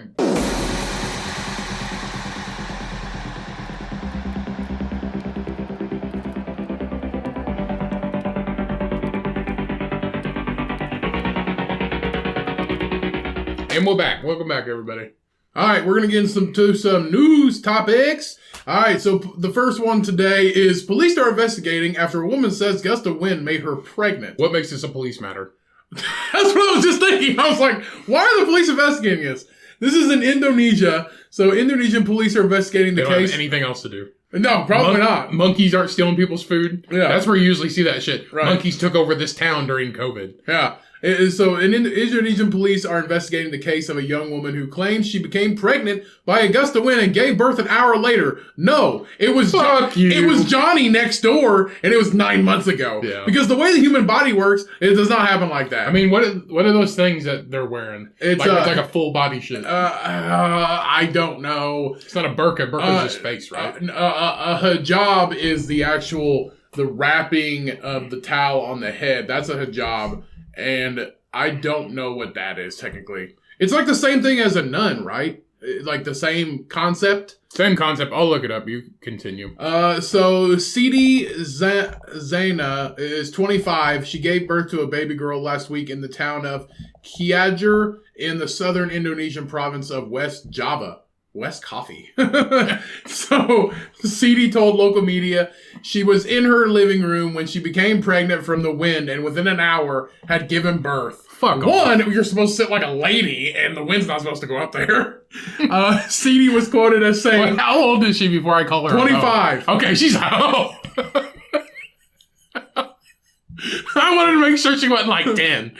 And we're back. Welcome back, everybody. All right, we're going to get into some news topics. All right, so the first one today is police are investigating after a woman says gust of wind made her pregnant. What makes this a police matter? That's what I was just thinking. I was like, why are the police investigating this? This is in Indonesia. So Indonesian police are investigating the They don't case. have anything else to do. No, probably not. Monkeys aren't stealing people's food. Yeah. That's where you usually see that shit. Right. Monkeys took over this town during COVID. Yeah. Indonesian police are investigating the case of a young woman who claims she became pregnant by a gust of wind and gave birth an hour later. No, it was it was Johnny next door, and it was 9 months ago. Yeah. Because the way the human body works, it does not happen like that. I mean, what are those things that they're wearing? It's like a full body shit. I don't know. It's not a burqa. Burqa's just face, right? A hijab is the wrapping of the towel on the head. That's a hijab. And I don't know what that is technically. It's like the same thing as a nun, right? Like the same concept. Same concept. I'll look it up. You continue. So Siti Zaina is 25. She gave birth to a baby girl last week in the town of Cianjur in the southern Indonesian province of West Java. West Coffee. So, Siti told local media she was in her living room when she became pregnant from the wind and within an hour had given birth. Fuck One, you're supposed to sit like a lady and the wind's not supposed to go up there. Siti was quoted as saying... Wait, how old is she before I call her 25. Okay, she's... Oh. I wanted to make sure she wasn't like 10.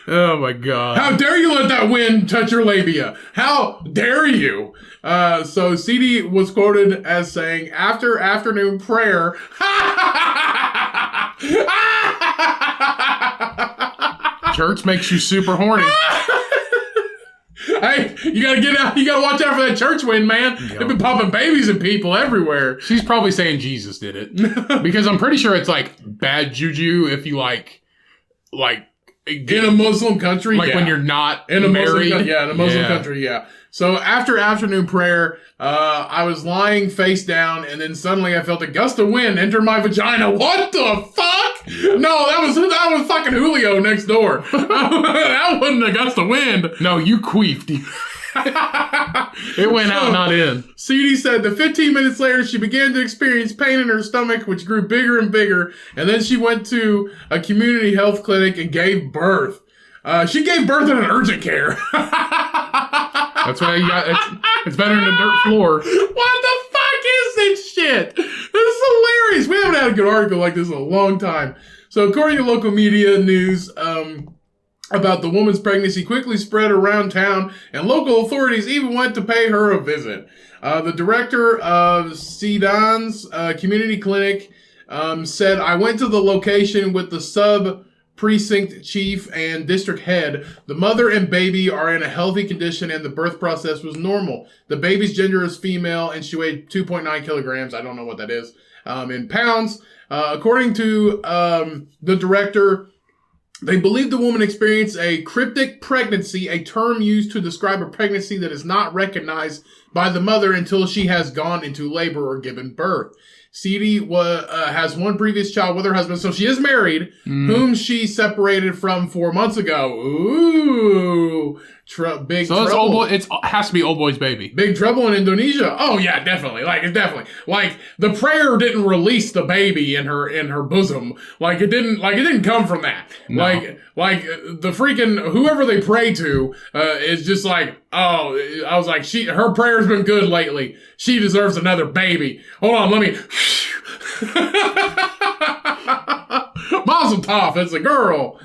Oh my God. How dare you let that wind touch your labia? How dare you? So Siti was quoted as saying, after afternoon prayer... Church makes you super horny. Hey, you gotta get out. You gotta watch out for that church wind, man. Yep. They've been popping babies and people everywhere. She's probably saying Jesus did it. Because I'm pretty sure it's like bad juju if you like in a Muslim country, like when you're not in a married. in a Muslim country, yeah. So after afternoon prayer, I was lying face down, and then suddenly I felt a gust of wind enter my vagina. What the fuck? No, that was fucking Julio next door. That wasn't a gust of wind. No, you queefed. It went out, not in. Siti said that 15 minutes later, she began to experience pain in her stomach, which grew bigger and bigger. And then she went to a community health clinic and gave birth. She gave birth in an urgent care. That's why you got it's better than a dirt floor. What the fuck is this shit? This is hilarious. We haven't had a good article like this in a long time. So according to local media news, about the woman's pregnancy quickly spread around town, and local authorities even went to pay her a visit. The director of Sidan's community clinic said, I went to the location with the sub-precinct chief and district head. The mother and baby are in a healthy condition, and the birth process was normal. The baby's gender is female, and she weighed 2.9 kilograms. I don't know what that is in pounds. According to the director, they believe the woman experienced a cryptic pregnancy, a term used to describe a pregnancy that is not recognized by the mother until she has gone into labor or given birth. Siti has one previous child with her husband, so she is married, whom she separated from 4 months ago. Ooh, big so trouble. It's old boy. It has to be old boy's baby. Big trouble in Indonesia. Oh yeah, definitely. It's definitely the prayer didn't release the baby in her bosom. It didn't come from that. No. The freaking whoever they pray to is just like, oh, I was like, her prayer's been good lately. She deserves another baby. Hold on, let me. Mazel tov, it's a girl.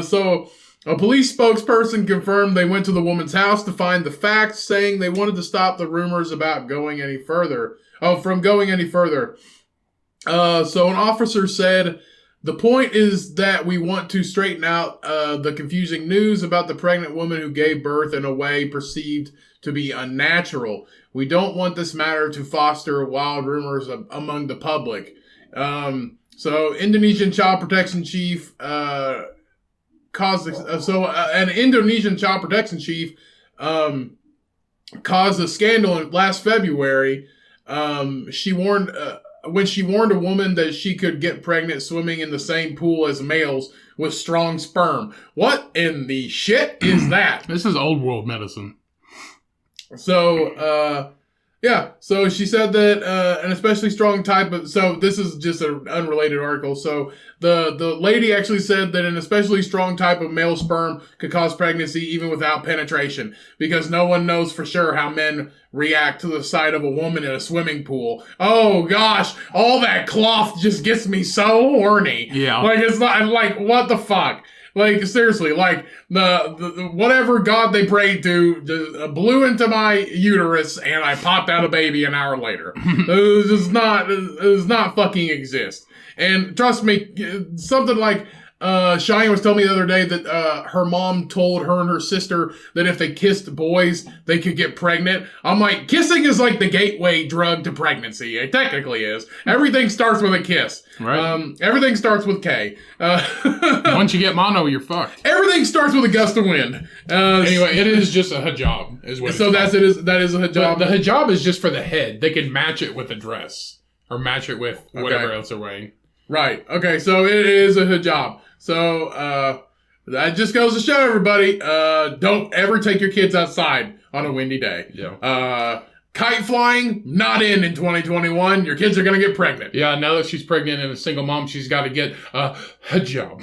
So a police spokesperson confirmed they went to the woman's house to find the facts, saying they wanted to stop the rumors about going any further. From going any further. So an officer said, the point is that we want to straighten out the confusing news about the pregnant woman who gave birth in a way perceived to be unnatural. We don't want this matter to foster wild rumors among the public. So Indonesian child protection chief an Indonesian child protection chief caused a scandal last February. She warned when she warned a woman that she could get pregnant swimming in the same pool as males with strong sperm. What in the shit is that? This is old world medicine. So, Yeah, so she said that an especially strong type of... So this is just an unrelated article. So the lady actually said that an especially strong type of male sperm could cause pregnancy even without penetration, because no one knows for sure how men react to the sight of a woman in a swimming pool. Oh gosh, all that cloth just gets me so horny. Yeah. Like, it's not... Like, what the fuck? Like, seriously, like, the whatever god they prayed to just blew into my uterus and I popped out a baby an hour later. It does not fucking exist. And trust me, something like, Cheyenne was telling me the other day that, her mom told her and her sister that if they kissed boys, they could get pregnant. I'm like, kissing is like the gateway drug to pregnancy. It technically is. Everything starts with a kiss. Right. Everything starts with K. Once you get mono, you're fucked. Everything starts with a gust of wind. Anyway, it is just a hijab, is what. So that is a hijab. The hijab is just for the head. They can match it with a dress or match it with whatever else they're wearing. Right. Okay. So it is a hijab. So that just goes to show everybody: don't ever take your kids outside on a windy day. Yeah. Kite flying, not in 2021. Your kids are gonna get pregnant. Yeah. Now that she's pregnant and a single mom, she's got to get a hijab.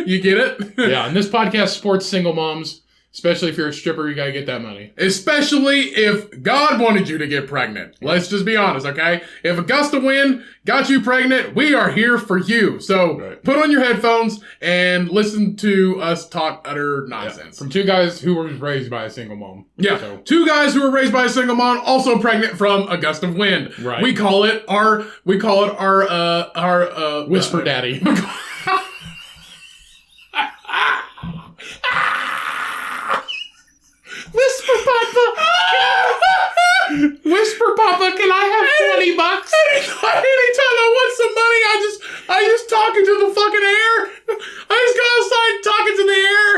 You get it? Yeah. And this podcast supports single moms. Especially if you're a stripper, you gotta get that money. Especially if God wanted you to get pregnant. Let's just be honest, okay? If a gust of wind got you pregnant, we are here for you. So put on your headphones and listen to us talk utter nonsense. Yeah. From two guys who were raised by a single mom. Yeah, So. Two guys who were raised by a single mom, also pregnant from a gust of wind. Right. We call it our Whisper Daddy. Whisper Papa! Whisper Papa, can I have $20? Anytime I want some money, I just talk into the fucking air. I just go outside talking to the air.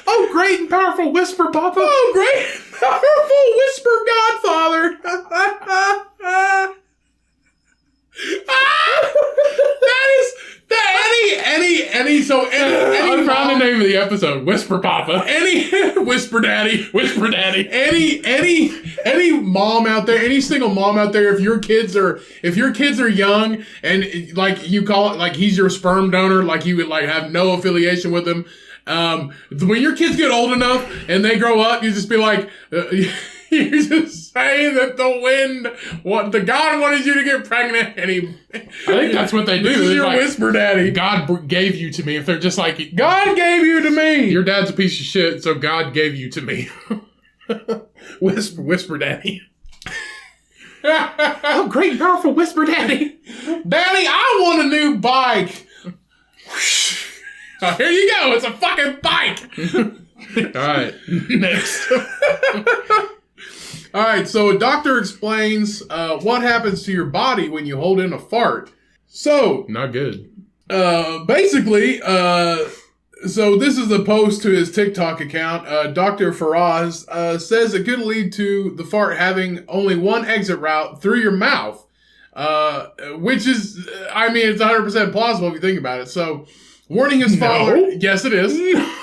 Oh, great and powerful Whisper Papa! Oh, great and powerful Whisper Godfather. I found the name of the episode, Whisper Papa. Whisper Daddy. Whisper Daddy. Any mom out there, any single mom out there, if your kids are young and like you call it, like he's your sperm donor, like you would like have no affiliation with him. When your kids get old enough and they grow up, you just be like, you just say that the God wanted you to get pregnant, and I think that's what they do. This is your like, Whisper Daddy. God gave you to me. If they're just like, God gave you to me. Your dad's a piece of shit, so God gave you to me. Whisper Daddy. Oh, great and powerful Whisper Daddy. Daddy, I want a new bike. Oh, here you go. It's a fucking bike. All right. Next. All right. So a doctor explains what happens to your body when you hold in a fart. So not good. Basically, so this is a post to his TikTok account. Dr. Faraz says it could lead to the fart having only one exit route through your mouth, which is, I mean, it's 100% plausible if you think about it. So, warning his father. No. Yes, it is.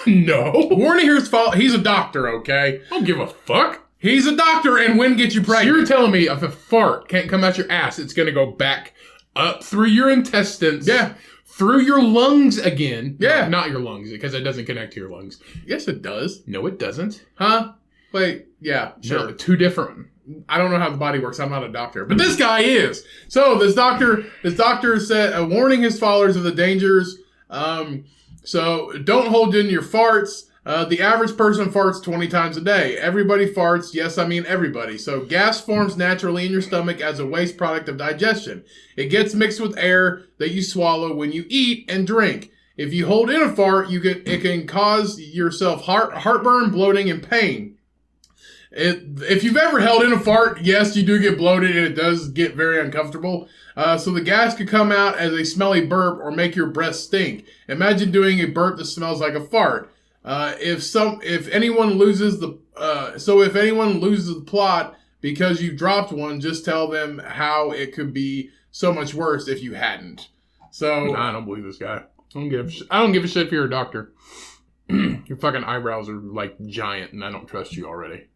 No. Warning his father. He's a doctor, okay? I don't give a fuck. He's a doctor, and when get you pregnant? So you're telling me if a fart can't come out your ass, it's going to go back up through your intestines. Yeah. Through your lungs again. Yeah. No, not your lungs, because it doesn't connect to your lungs. Yes, it does. No, it doesn't. Huh? Wait, yeah, sure. No, two different. I don't know how the body works. I'm not a doctor. But this guy is. So this doctor said, warning his followers of the dangers. So don't hold in your farts. The average person farts 20 times a day. Everybody farts. Yes, I mean everybody. So gas forms naturally in your stomach as a waste product of digestion. It gets mixed with air that you swallow when you eat and drink. If you hold in a fart, it can cause yourself heartburn, bloating, and pain. If you've ever held in a fart, yes, you do get bloated and it does get very uncomfortable. So the gas could come out as a smelly burp or make your breath stink. Imagine doing a burp that smells like a fart. If anyone loses the plot because you dropped one, just tell them how it could be so much worse if you hadn't. So I don't believe this guy. I don't give a shit if you're a doctor. Your fucking eyebrows are like giant, and I don't trust you already.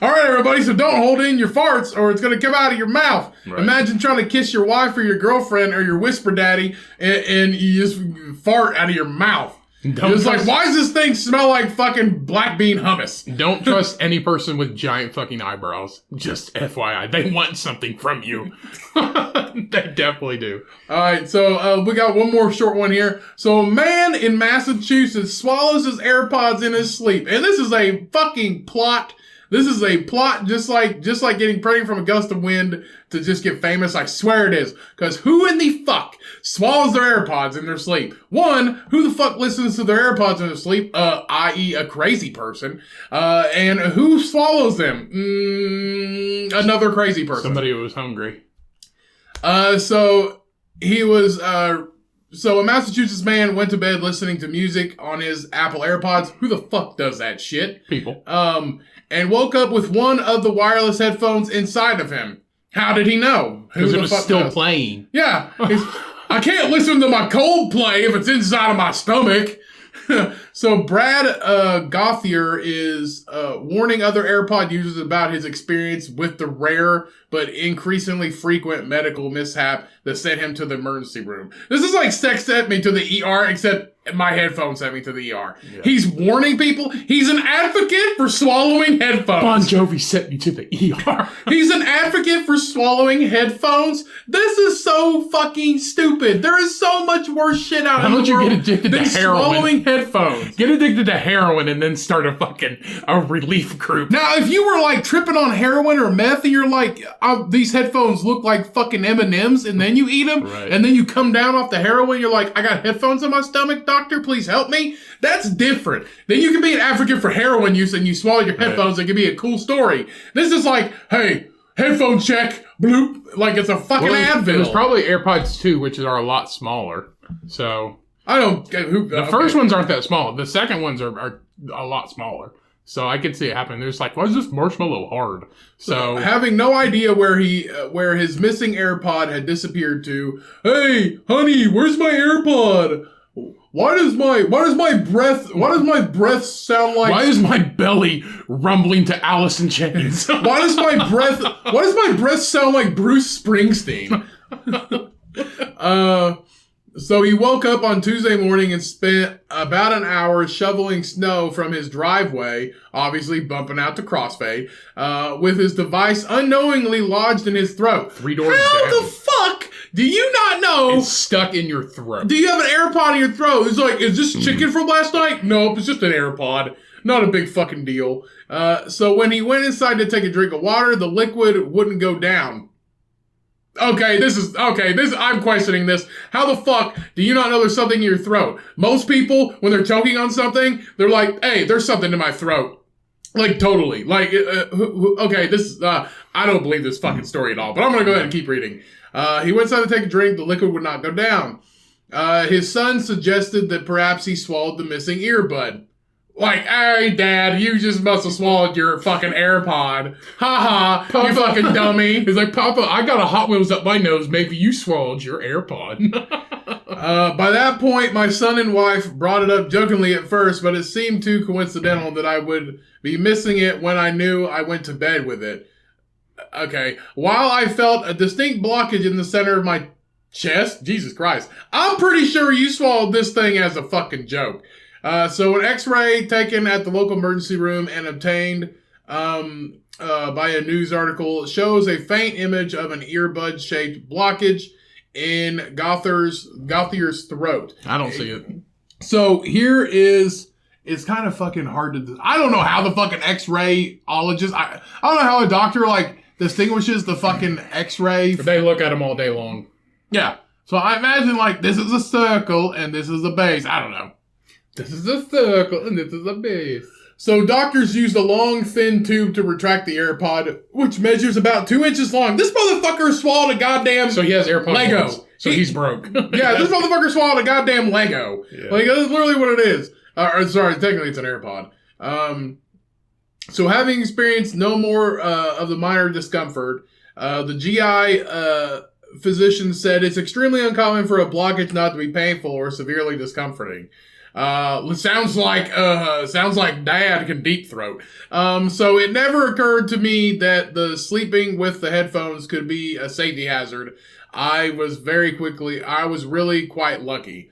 All right, everybody, so don't hold in your farts or it's going to come out of your mouth. Right. Imagine trying to kiss your wife or your girlfriend or your whisper daddy and you just fart out of your mouth. It's like, why does this thing smell like fucking black bean hummus? Don't trust any person with giant fucking eyebrows. Just FYI. They want something from you. They definitely do. All right, so we got one more short one here. So a man in Massachusetts swallows his AirPods in his sleep. And this is a fucking plot. This is a plot just like getting pregnant from a gust of wind to just get famous. I swear it is. Because who in the fuck swallows their AirPods in their sleep? One, who the fuck listens to their AirPods in their sleep? I.e. a crazy person. And who swallows them? Another crazy person. Somebody who was hungry. So a Massachusetts man went to bed listening to music on his Apple AirPods. Who the fuck does that shit? People. And woke up with one of the wireless headphones inside of him. How did he know? Because it was still playing. Yeah. I can't listen to my Coldplay if it's inside of my stomach. So Brad Gothier is warning other AirPod users about his experience with the rare but increasingly frequent medical mishap that sent him to the emergency room. This is like sex sent me to the ER, except my headphones sent me to the ER. Yeah. He's warning people. He's an advocate for swallowing headphones. Bon Jovi sent me to the ER. He's an advocate for swallowing headphones. This is so fucking stupid. There is so much worse shit out in the world. How don't you get addicted to heroin? Swallowing headphones. Get addicted to heroin and then start a relief group. Now, if you were like tripping on heroin or meth and you're like, these headphones look like fucking M&Ms, and then you eat them, right, and then you come down off the heroin, you're like, I got headphones in my stomach, doctor, please help me. That's different. Then you can be an advocate for heroin use and you swallow your headphones. Right. It can be a cool story. This is like, hey, headphone check, bloop, like it's a fucking Advil. There's probably AirPods 2, which are a lot smaller. So I don't get who. The first ones aren't that small. The second ones are a lot smaller. So I could see it happening. They're just like, why is this marshmallow hard? So having no idea where his missing AirPod had disappeared to. Hey, honey, where's my AirPod? Why does my breath sound like? Why is my belly rumbling to Alice in Chains? Why does my breath sound like Bruce Springsteen? So he woke up on Tuesday morning and spent about an hour shoveling snow from his driveway, obviously bumping out to Crossfade, with his device unknowingly lodged in his throat. 3 doors down. How the fuck do you not know? It's stuck in your throat. Do you have an AirPod in your throat? It's like, is this chicken from last night? Nope, it's just an AirPod. Not a big fucking deal. So when he went inside to take a drink of water, the liquid wouldn't go down. I'm questioning this. How the fuck do you not know there's something in your throat? Most people, when they're choking on something, they're like, hey, there's something in my throat. Like, totally. Like, I don't believe this fucking story at all, but I'm gonna go ahead and keep reading. He went inside to take a drink, the liquid would not go down. His son suggested that perhaps he swallowed the missing earbud. Like, hey, Dad, you just must have swallowed your fucking AirPod. Ha ha, you fucking dummy. He's like, Papa, I got a Hot Wheels up my nose. Maybe you swallowed your AirPod. By that point, my son and wife brought it up jokingly at first, but it seemed too coincidental that I would be missing it when I knew I went to bed with it. Okay, while I felt a distinct blockage in the center of my chest, Jesus Christ, I'm pretty sure you swallowed this thing as a fucking joke. So an x-ray taken at the local emergency room and obtained by a news article shows a faint image of an earbud-shaped blockage in Gothier's throat. I don't see it. So here is... It's kind of fucking hard to... I don't know how the fucking x-ray-ologist... I don't know how a doctor, like, distinguishes the fucking x-ray... They look at them all day long. Yeah. So I imagine, like, this is a circle and this is a base. I don't know. This is a circle and this is a base. So doctors used a long, thin tube to retract the AirPod, which measures about 2 inches long. This motherfucker swallowed a goddamn So he has AirPod Lego. Ones, so he's broke. Yeah, this motherfucker swallowed a goddamn Lego. Yeah. Like, that's literally what it is. Sorry, technically it's an AirPod. So having experienced no more of the minor discomfort, the GI physician said it's extremely uncommon for a blockage not to be painful or severely discomforting. Sounds like dad can deep throat. So it never occurred to me that the sleeping with the headphones could be a safety hazard. I was really quite lucky.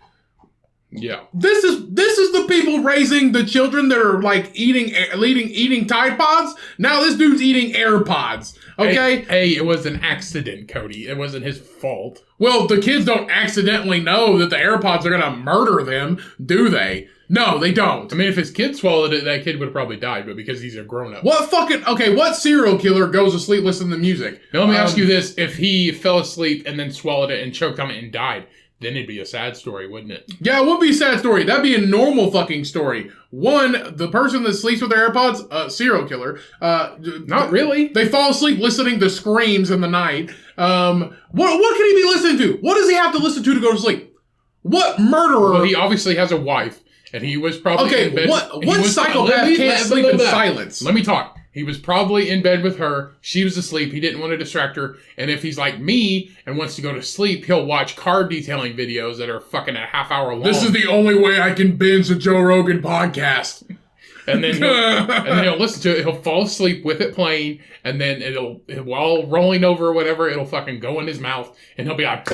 Yeah. This is the people raising the children that are like eating Tide Pods. Now this dude's eating Airpods. Okay? Hey, it was an accident, Cody. It wasn't his fault. Well, the kids don't accidentally know that the Airpods are gonna murder them, do they? No, they don't. I mean, if his kid swallowed it, that kid would have probably died, but because he's a grown-up. What serial killer goes to sleep listening to music? Now, let me ask you this. If he fell asleep and then swallowed it and choked on it and died, then it'd be a sad story, wouldn't it? Yeah, it would be a sad story. That'd be a normal fucking story. One, the person that sleeps with their AirPods, serial killer. Not really. They fall asleep listening to screams in the night. What can he be listening to? What does he have to listen to go to sleep? What murderer? Well, he obviously has a wife, and he was probably in bed. What psychopath can't sleep in silence? Let me talk. He was probably in bed with her. She was asleep. He didn't want to distract her. And if he's like me and wants to go to sleep, he'll watch car detailing videos that are fucking a half hour long. This is the only way I can binge a Joe Rogan podcast. And then he'll listen to it. He'll fall asleep with it playing, and then while rolling over or whatever, it'll fucking go in his mouth, and he'll be like,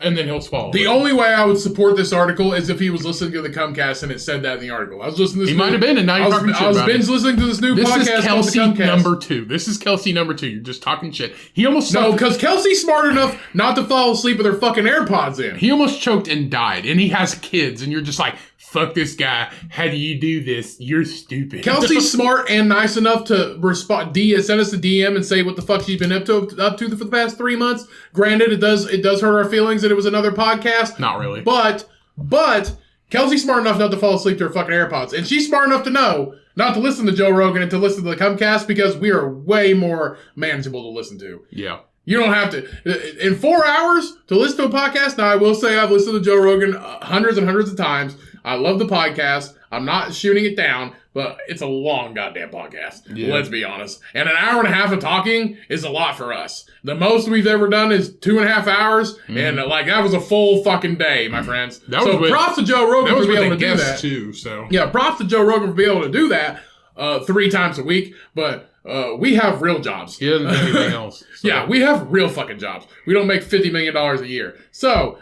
and then he'll swallow. The only way I would support this article is if he was listening to the Cumcast and it said that in the article. I was listening to this. He might have been, and now you're talking shit. I was binge listening to this new podcast. This is Kelsey number 2. This is Kelsey number 2. You're just talking shit. No, because Kelsey's smart enough not to fall asleep with her fucking AirPods in. He almost choked and died, and he has kids, and you're just like, fuck this guy. How do you do this? You're stupid. Kelsey's smart and nice enough to respond, send us a DM and say what the fuck she's been up to for the past 3 months. Granted, it does hurt our feelings that it was another podcast. Not really. But Kelsey's smart enough not to fall asleep to her fucking AirPods. And she's smart enough to know not to listen to Joe Rogan and to listen to the Cumcast because we are way more manageable to listen to. Yeah. You don't have to. In 4 hours to listen to a podcast, now I will say I've listened to Joe Rogan hundreds and hundreds of times. I love the podcast. I'm not shooting it down, but it's a long goddamn podcast. Yeah. Let's be honest. And an hour and a half of talking is a lot for us. The most we've ever done is 2.5 hours, and that was a full fucking day, my friends. Props to Joe Rogan for being able to do that. Too, so. Yeah, props to Joe Rogan for being able to do that 3 times a week, but we have real jobs. He doesn't do anything else. So. Yeah, we have real fucking jobs. We don't make $50 million a year. So,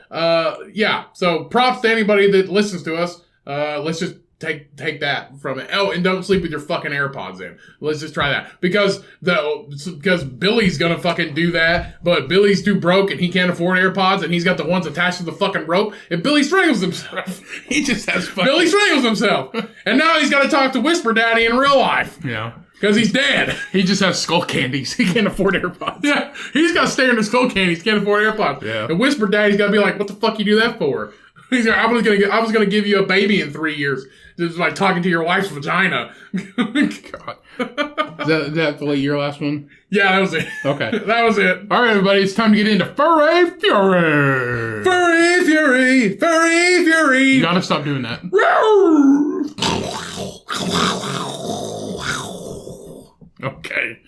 so props to anybody that listens to us. Let's just take that from it. Oh, and don't sleep with your fucking AirPods in. Let's just try that. Because Billy's gonna fucking do that, but Billy's too broke and he can't afford AirPods and he's got the ones attached to the fucking rope and Billy strangles himself. He just has fucking... Billy strangles himself. And now he's gotta talk to Whisper Daddy in real life. Yeah. Because he's dead. He just has skull candies. He can't afford AirPods. Yeah. He's got to stare into skull candies. Can't afford AirPods. Yeah. And Whisper Daddy's got to be like, what the fuck you do that for? He's like, I was gonna give you a baby in 3 years. Just like talking to your wife's vagina. God. Is that your last one? Yeah, that was it. Okay. That was it. All right, everybody. It's time to get into Furry Fury. Furry Fury. Furry Fury. You gotta stop doing that. Okay.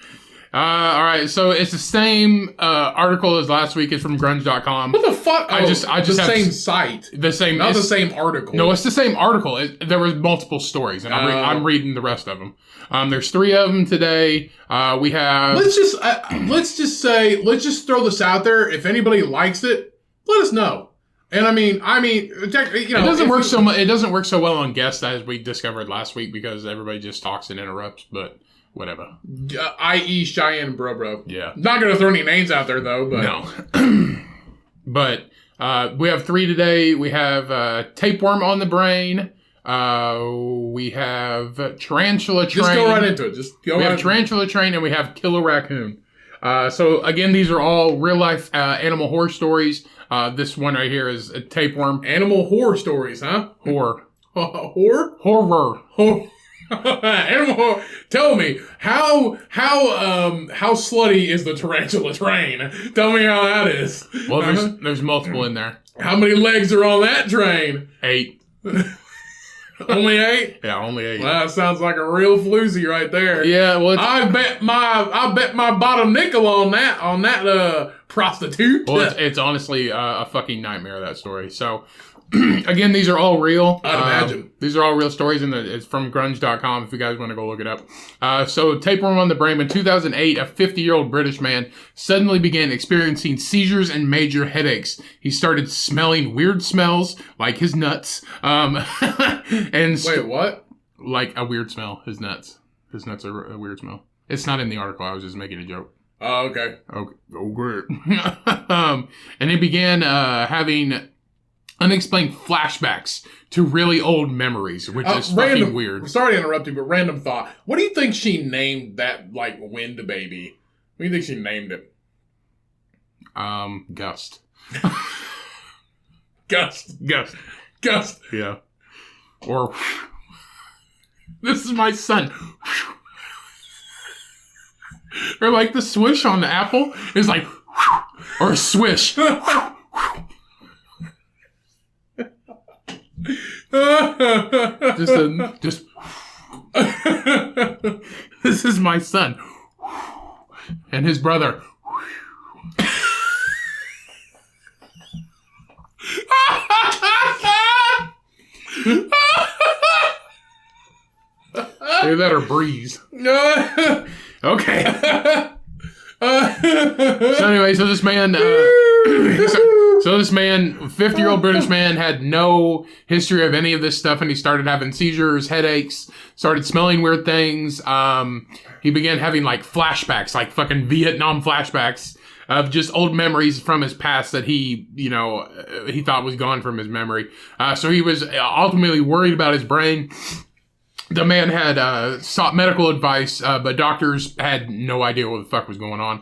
All right, so it's the same article as last week. It's from grunge.com. What the fuck? I just the same site. The same, not the same article. No, it's the same article. There was multiple stories, and I'm reading the rest of them. There's 3 of them today. We have. Let's just throw this out there. If anybody likes it, let us know. And it doesn't work so much. It doesn't work so well on guests as we discovered last week because everybody just talks and interrupts. But whatever. I.e. Cheyenne and Bro. Yeah. Not going to throw any names out there, though. But. No. But we have 3 today. We have Tapeworm on the Brain. We have Tarantula Train. Just go right into it. We have Tarantula Train and we have Killer Raccoon. So, again, these are all real-life animal horror stories. This one right here is a Tapeworm. Animal horror stories, huh? Horror. Horror? Horror. Animal horror. Tell me, how slutty is the Tarantula Train? Tell me how that is. Well, there's multiple in there. How many legs are on that train? 8. Only 8? Yeah, only 8. Well, that sounds like a real floozy right there. Yeah, well, I bet my bottom nickel on that prostitute. well, it's honestly a fucking nightmare, that story. So, again, these are all real. I'd imagine. These are all real stories, and it's from grunge.com if you guys want to go look it up. So, tapeworm on the brain. In 2008, a 50-year-old British man suddenly began experiencing seizures and major headaches. He started smelling weird smells, like his nuts. Wait, what? Like a weird smell, his nuts. His nuts are a weird smell. It's not in the article. I was just making a joke. Oh, okay. Okay. Oh, great. And he began having unexplained flashbacks to really old memories, which is fucking weird. Sorry to interrupt you, but random thought. What do you think she named that, like, wind baby? What do you think she named it? Gust. Gust. Yeah. Or, this is my son. Or like the swish on the apple is like, or a swish. just this is my son and his brother. Either that or breeze. Okay. So anyway, so this man, so this man, 50-year-old British man, had no history of any of this stuff, and he started having seizures, headaches, started smelling weird things. He began having like flashbacks, like fucking Vietnam flashbacks of just old memories from his past that he, he thought was gone from his memory. So he was ultimately worried about his brain. The man had sought medical advice, but doctors had no idea what the fuck was going on.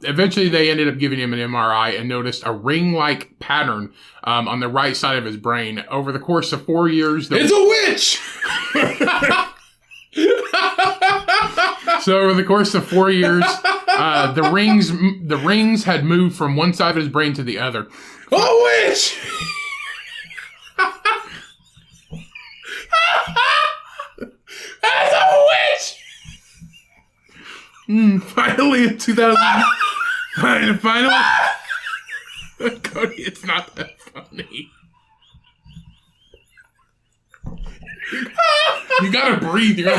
Eventually, they ended up giving him an MRI and noticed a ring-like pattern on the right side of his brain. Over the course of 4 years... It's a witch! So over the course of 4 years, the rings had moved from one side of his brain to the other. A witch! That's a witch! Finally in 2000... Finally... Cody, it's not that funny. You gotta breathe. You're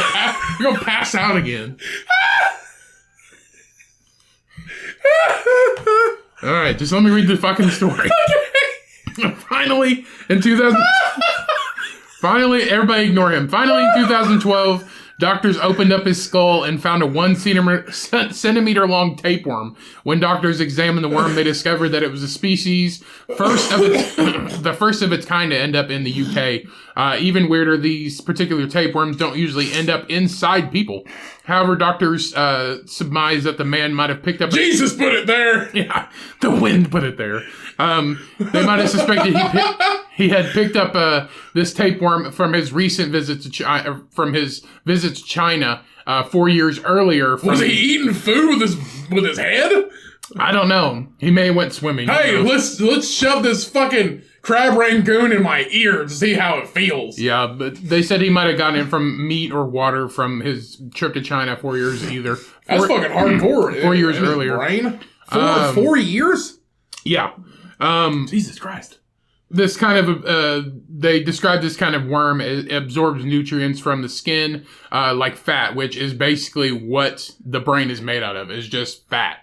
gonna pass out again. Alright, just let me read the fucking story. Finally, in 2000... Finally, everybody ignore him. Finally, in 2012, doctors opened up his skull and found a 1 centimeter long tapeworm. When doctors examined the worm, they discovered that it was a species the first of its kind to end up in the UK. Even weirder, these particular tapeworms don't usually end up inside people. However, doctors surmise that the man might have picked up... Jesus put it there! Yeah, the wind put it there. They might have suspected he had picked up this tapeworm from his recent visit to China, to China 4 years earlier. Was he eating food with his head? I don't know. He may have went swimming. Hey, let's shove this fucking crab rangoon in my ear to see how it feels. Yeah, but they said he might have gotten it from meat or water from his trip to China 4 years either. That's fucking hardcore. 4 years earlier. Brain? 4 years? Yeah. Jesus Christ. This kind of, they describe this kind of worm, it absorbs nutrients from the skin, like fat, which is basically what the brain is made out of, is just fat,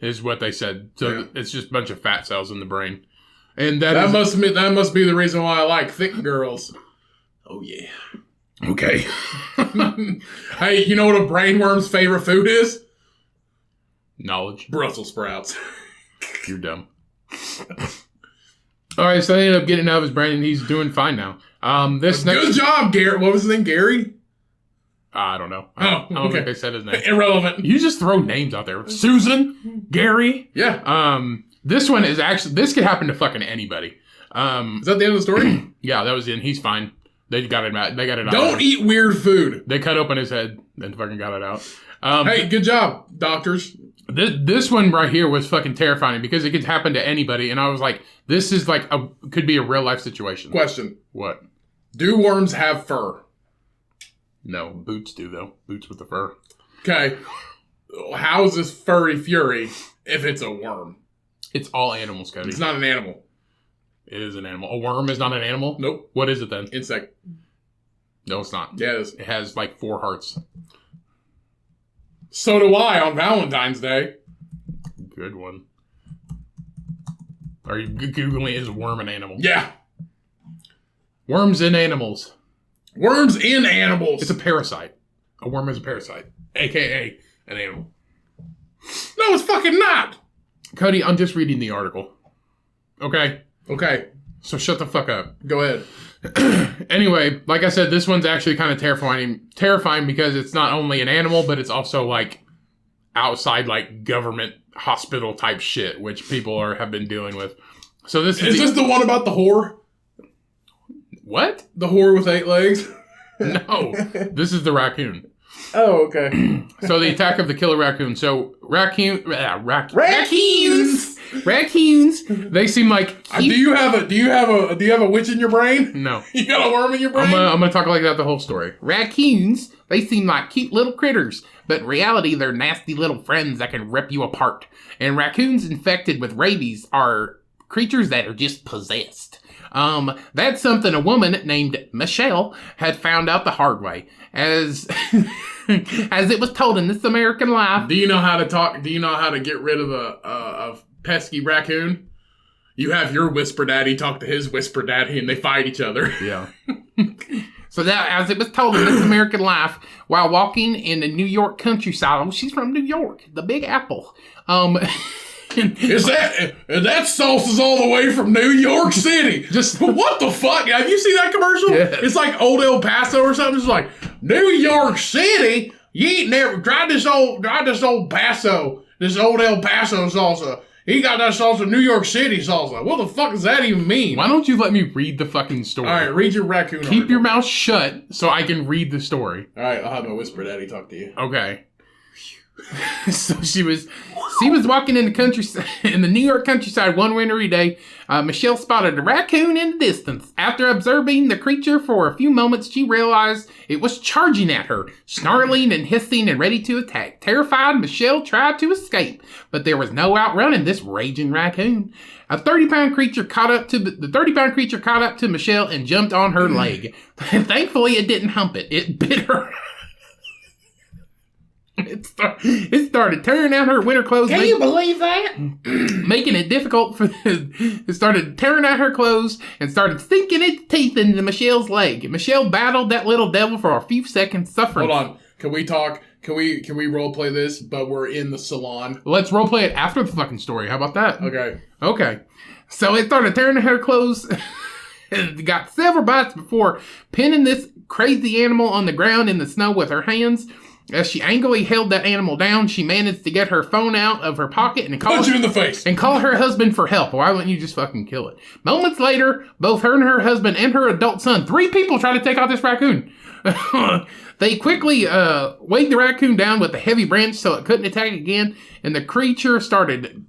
is what they said. So yeah. It's just a bunch of fat cells in the brain. And that must be the reason why I like thick girls. Oh, yeah. Okay. Hey, you know what a brainworm's favorite food is? Knowledge. Brussels sprouts. You're dumb. All right, so they ended up getting it out of his brain, and he's doing fine now. Good job, Gary. What was his name, Gary? I don't know. I don't think they said his name. Irrelevant. You just throw names out there. Susan, Gary. Yeah. This one is actually, this could happen to fucking anybody. Is that the end of the story? Yeah, that was the end. He's fine. They got it out. Don't eat weird food. They cut open his head and fucking got it out. Hey, good job, doctors. This one right here was fucking terrifying because it could happen to anybody, and I was like, this is like could be a real life situation. Question. What? Do worms have fur? No, boots do, though. Boots with the fur. Okay. How is this furry fury if it's a worm? It's all animals, Cody. It's not an animal. It is an animal. A worm is not an animal? Nope. What is it then? Insect. No, it's not. Yeah, it is. It has like 4 hearts. So do I on Valentine's Day. Good one. Are you Googling is a worm an animal? Yeah. Worms in animals. Worms in animals. It's a parasite. A worm is a parasite. AKA an animal. No, it's fucking not. Cody, I'm just reading the article. Okay? Okay. So shut the fuck up. Go ahead. Anyway, like I said, this one's actually kind of terrifying because it's not only an animal, but it's also like outside like government hospital type shit, which people have been dealing with. So this is this the one about the whore? What? The whore with 8 legs? No, this is the raccoon. Oh, okay. So the attack of the killer raccoon. So raccoons. They seem like. Do you have a witch in your brain? No. You got a worm in your brain? I'm gonna talk like that the whole story. Raccoons. They seem like cute little critters, but in reality, they're nasty little friends that can rip you apart. And raccoons infected with rabies are creatures that are just possessed. That's something a woman named Michelle had found out the hard way, as it was told in This American Life. Do you know how to talk? Do you know how to get rid of a pesky raccoon? You have your whisper daddy talk to his whisper daddy, and they fight each other. Yeah. So that, as it was told in This American Life, while walking in the New York countryside, she's from New York, the Big Apple. Is that sauce is all the way from New York City? Just what the fuck? Have you seen that commercial? Yeah. It's like Old El Paso or something. It's like New York City. You ain't never tried this old Paso, this old El Paso salsa. He got that salsa, New York City salsa. What the fuck does that even mean? Why don't you let me read the fucking story? All right, read your raccoon. Keep your mouth shut so I can read the story. All right, I'll have my whisper daddy talk to you. Okay. So she was walking in the New York countryside one wintry day. Michelle spotted a raccoon in the distance. After observing the creature for a few moments, she realized it was charging at her, snarling and hissing and ready to attack. Terrified, Michelle tried to escape, but there was no outrunning this raging raccoon. A 30-pound creature caught up to Michelle and jumped on her leg. Thankfully, it didn't hump it. It bit her. It started tearing out her winter clothes. Can you believe that? Making it difficult for it started tearing out her clothes and started sinking its teeth into Michelle's leg. Michelle battled that little devil for a few seconds, suffering. Hold on. Can we talk? Can we role play this? But we're in the salon. Let's role play it after the fucking story. How about that? Okay. So it started tearing her clothes. It got several bites before pinning this crazy animal on the ground in the snow with her hands. As she angrily held that animal down, she managed to get her phone out of her pocket and punch you in the face and call her husband for help. Why wouldn't you just fucking kill it? Moments later, both her and her husband and her adult son, 3 people, tried to take out this raccoon. They quickly weighed the raccoon down with a heavy branch so it couldn't attack again, and the creature started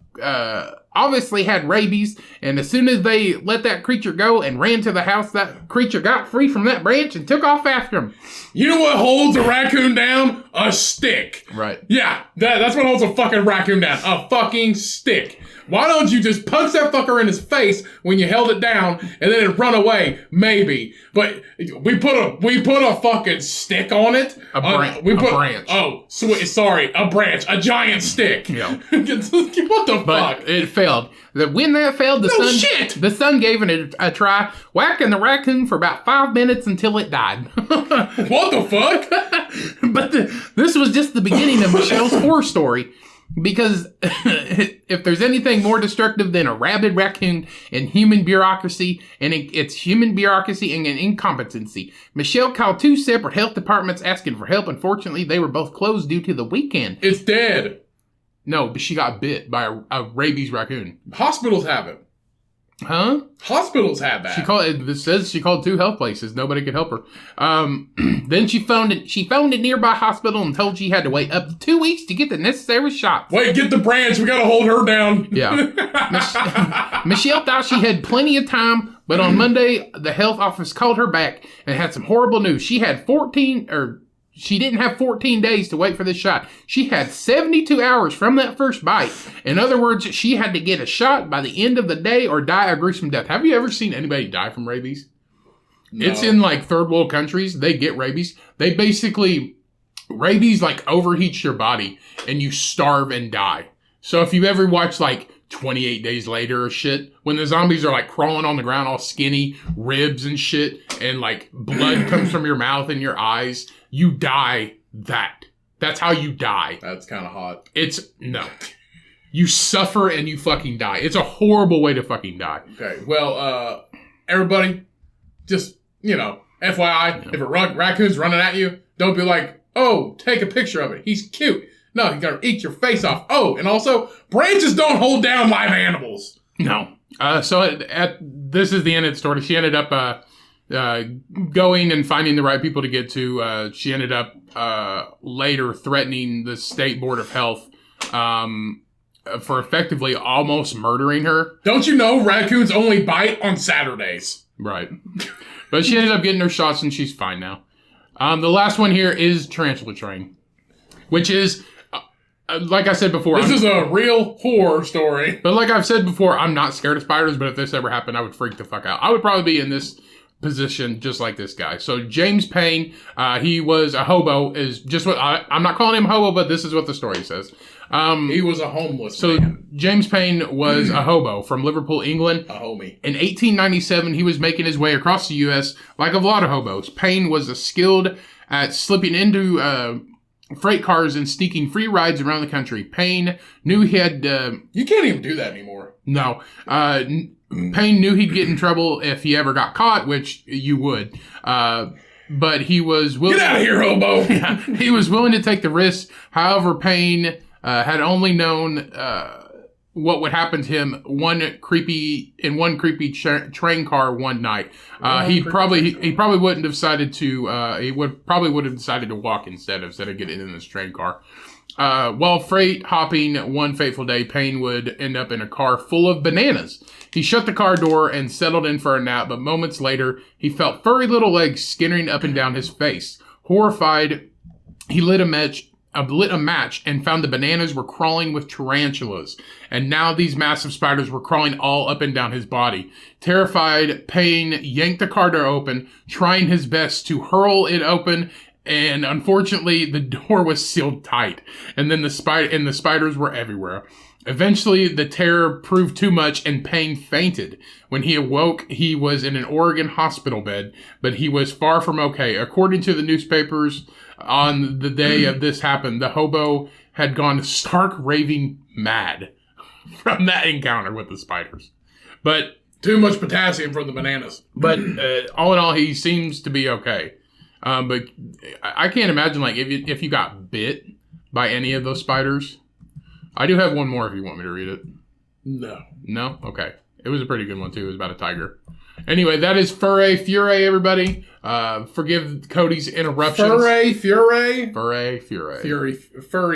obviously had rabies, and as soon as they let that creature go and ran to the house, that creature got free from that branch and took off after him. You know what holds a raccoon down? A stick. Right. Yeah, that's what holds a fucking raccoon down. A fucking stick. Why don't you just punch that fucker in his face when you held it down and then it run away? Maybe. But we put a fucking stick on it. A branch. Oh, sorry, a branch. A giant stick. Yeah. What the but fuck? It failed. When that failed, the son gave it a try, whacking the raccoon for about 5 minutes until it died. What the fuck? But this was just the beginning of Michelle's horror story. Because if there's anything more destructive than a rabid raccoon and human bureaucracy, and it's human bureaucracy and an incompetency. Michelle called 2 separate health departments asking for help. Unfortunately, they were both closed due to the weekend. It's dead. No, but she got bit by a rabies raccoon. Hospitals have it. Huh? Hospitals have that. She called 2 health places. Nobody could help her. Then she phoned a nearby hospital and told she had to wait up to 2 weeks to get the necessary shots. Wait, get the branch. We gotta hold her down. Yeah. Michelle thought she had plenty of time, But on Monday, the health office called her back and had some horrible news. She didn't have 14 days to wait for this shot. She had 72 hours from that first bite. In other words, she had to get a shot by the end of the day or die a gruesome death. Have you ever seen anybody die from rabies? No. It's in like third world countries. They get rabies. Rabies like overheats your body and you starve and die. So if you ever watch like 28 Days Later or shit, when the zombies are like crawling on the ground all skinny, ribs and shit, and like blood comes from your mouth and your eyes, you die that. That's how you die. That's kind of hot. No. You suffer and you fucking die. It's a horrible way to fucking die. Okay, well, everybody, just, FYI, if a raccoon's running at you, don't be like, oh, take a picture of it. He's cute. No, he's gonna eat your face off. Oh, and also, branches don't hold down live animals. No. So this is the end of the story. She ended up going and finding the right people to get to. She ended up later threatening the State Board of Health for effectively almost murdering her. Don't you know raccoons only bite on Saturdays? Right. But she ended up getting her shots and she's fine now. The last one here is Tarantula Train, which is... like I said before... This is a real horror story. But like I've said before, I'm not scared of spiders, but if this ever happened, I would freak the fuck out. I would probably be in this position just like this guy. So James Payne, he was a hobo, is just what... I'm not calling him hobo, but this is what the story says. He was a homeless man. James Payne was a hobo from Liverpool, England. A homie. In 1897, he was making his way across the U.S. like a lot of hobos. Payne was skilled at slipping into... freight cars and sneaking free rides around the country. Payne knew he had... you can't even do that anymore. No. Payne knew he'd get in trouble if he ever got caught, which you would. But he was willing... Get out of here, hobo! Yeah, he was willing to take the risk. However, Payne had only known what would happen to him in one creepy train car one night. He probably wouldn't have decided to. He would have decided to walk instead of getting in this train car. While freight hopping one fateful day, Payne would end up in a car full of bananas. He shut the car door and settled in for a nap, but moments later, he felt furry little legs skittering up and down his face. Horrified, he lit a match and found the bananas were crawling with tarantulas. And now these massive spiders were crawling all up and down his body. Terrified, Payne yanked the car door open, trying his best to hurl it open. And unfortunately, the door was sealed tight. And then the spiders were everywhere. Eventually, the terror proved too much and Payne fainted. When he awoke, he was in an Oregon hospital bed, but he was far from okay. According to the newspapers, on the day of this happened, the hobo had gone stark raving mad from that encounter with the spiders. But too much potassium from the bananas. But all in all, he seems to be okay. But I can't imagine like if you got bit by any of those spiders. I do have one more if you want me to read it. No. No? Okay. It was a pretty good one too. It was about a tiger. Anyway, that is Furry Fury, everybody. Forgive Cody's interruptions. Furry Fury? Furry Fury. Furry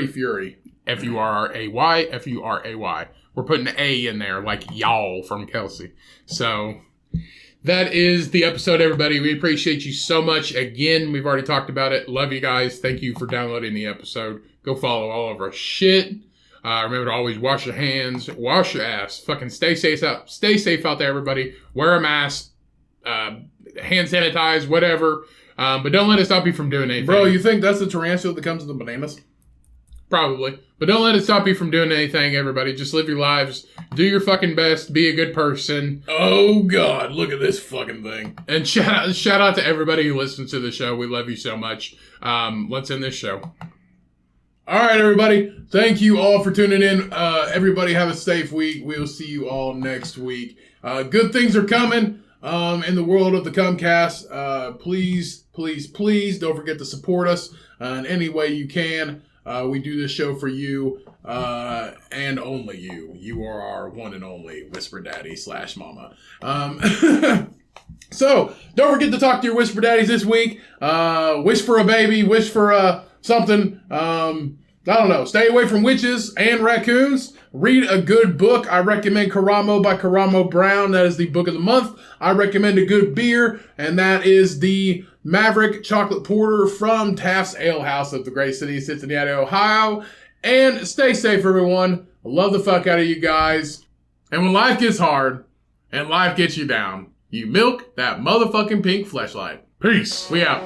Fury. Furay. Furay. We're putting an A in there like y'all from Kelsey. So that is the episode, everybody. We appreciate you so much. Again, we've already talked about it. Love you guys. Thank you for downloading the episode. Go follow all of our shit. Remember to always wash your hands, wash your ass. Fucking stay safe out. Stay safe out there, everybody. Wear a mask, hand sanitize, whatever. But don't let it stop you from doing anything. Bro, you think that's the tarantula that comes in the bananas? Probably. But don't let it stop you from doing anything, everybody. Just live your lives. Do your fucking best. Be a good person. Oh, God. Look at this fucking thing. And shout out to everybody who listens to the show. We love you so much. Let's end this show. All right, everybody. Thank you all for tuning in. Everybody have a safe week. We'll see you all next week. Good things are coming in the world of the Cumcast. Please don't forget to support us in any way you can. We do this show for you and only you. You are our one and only Whisper Daddy / Mama. So don't forget to talk to your Whisper Daddies this week. Wish for a baby. Wish for something. I don't know. Stay away from witches and raccoons. Read a good book. I recommend Karamo by Karamo Brown. That is the book of the month. I recommend a good beer, and that is the Maverick Chocolate Porter from Tafts Ale House of the great city of Cincinnati, Ohio. And stay safe, everyone. I love the fuck out of you guys. And when life gets hard and life gets you down, you milk that motherfucking pink fleshlight. Peace. We out.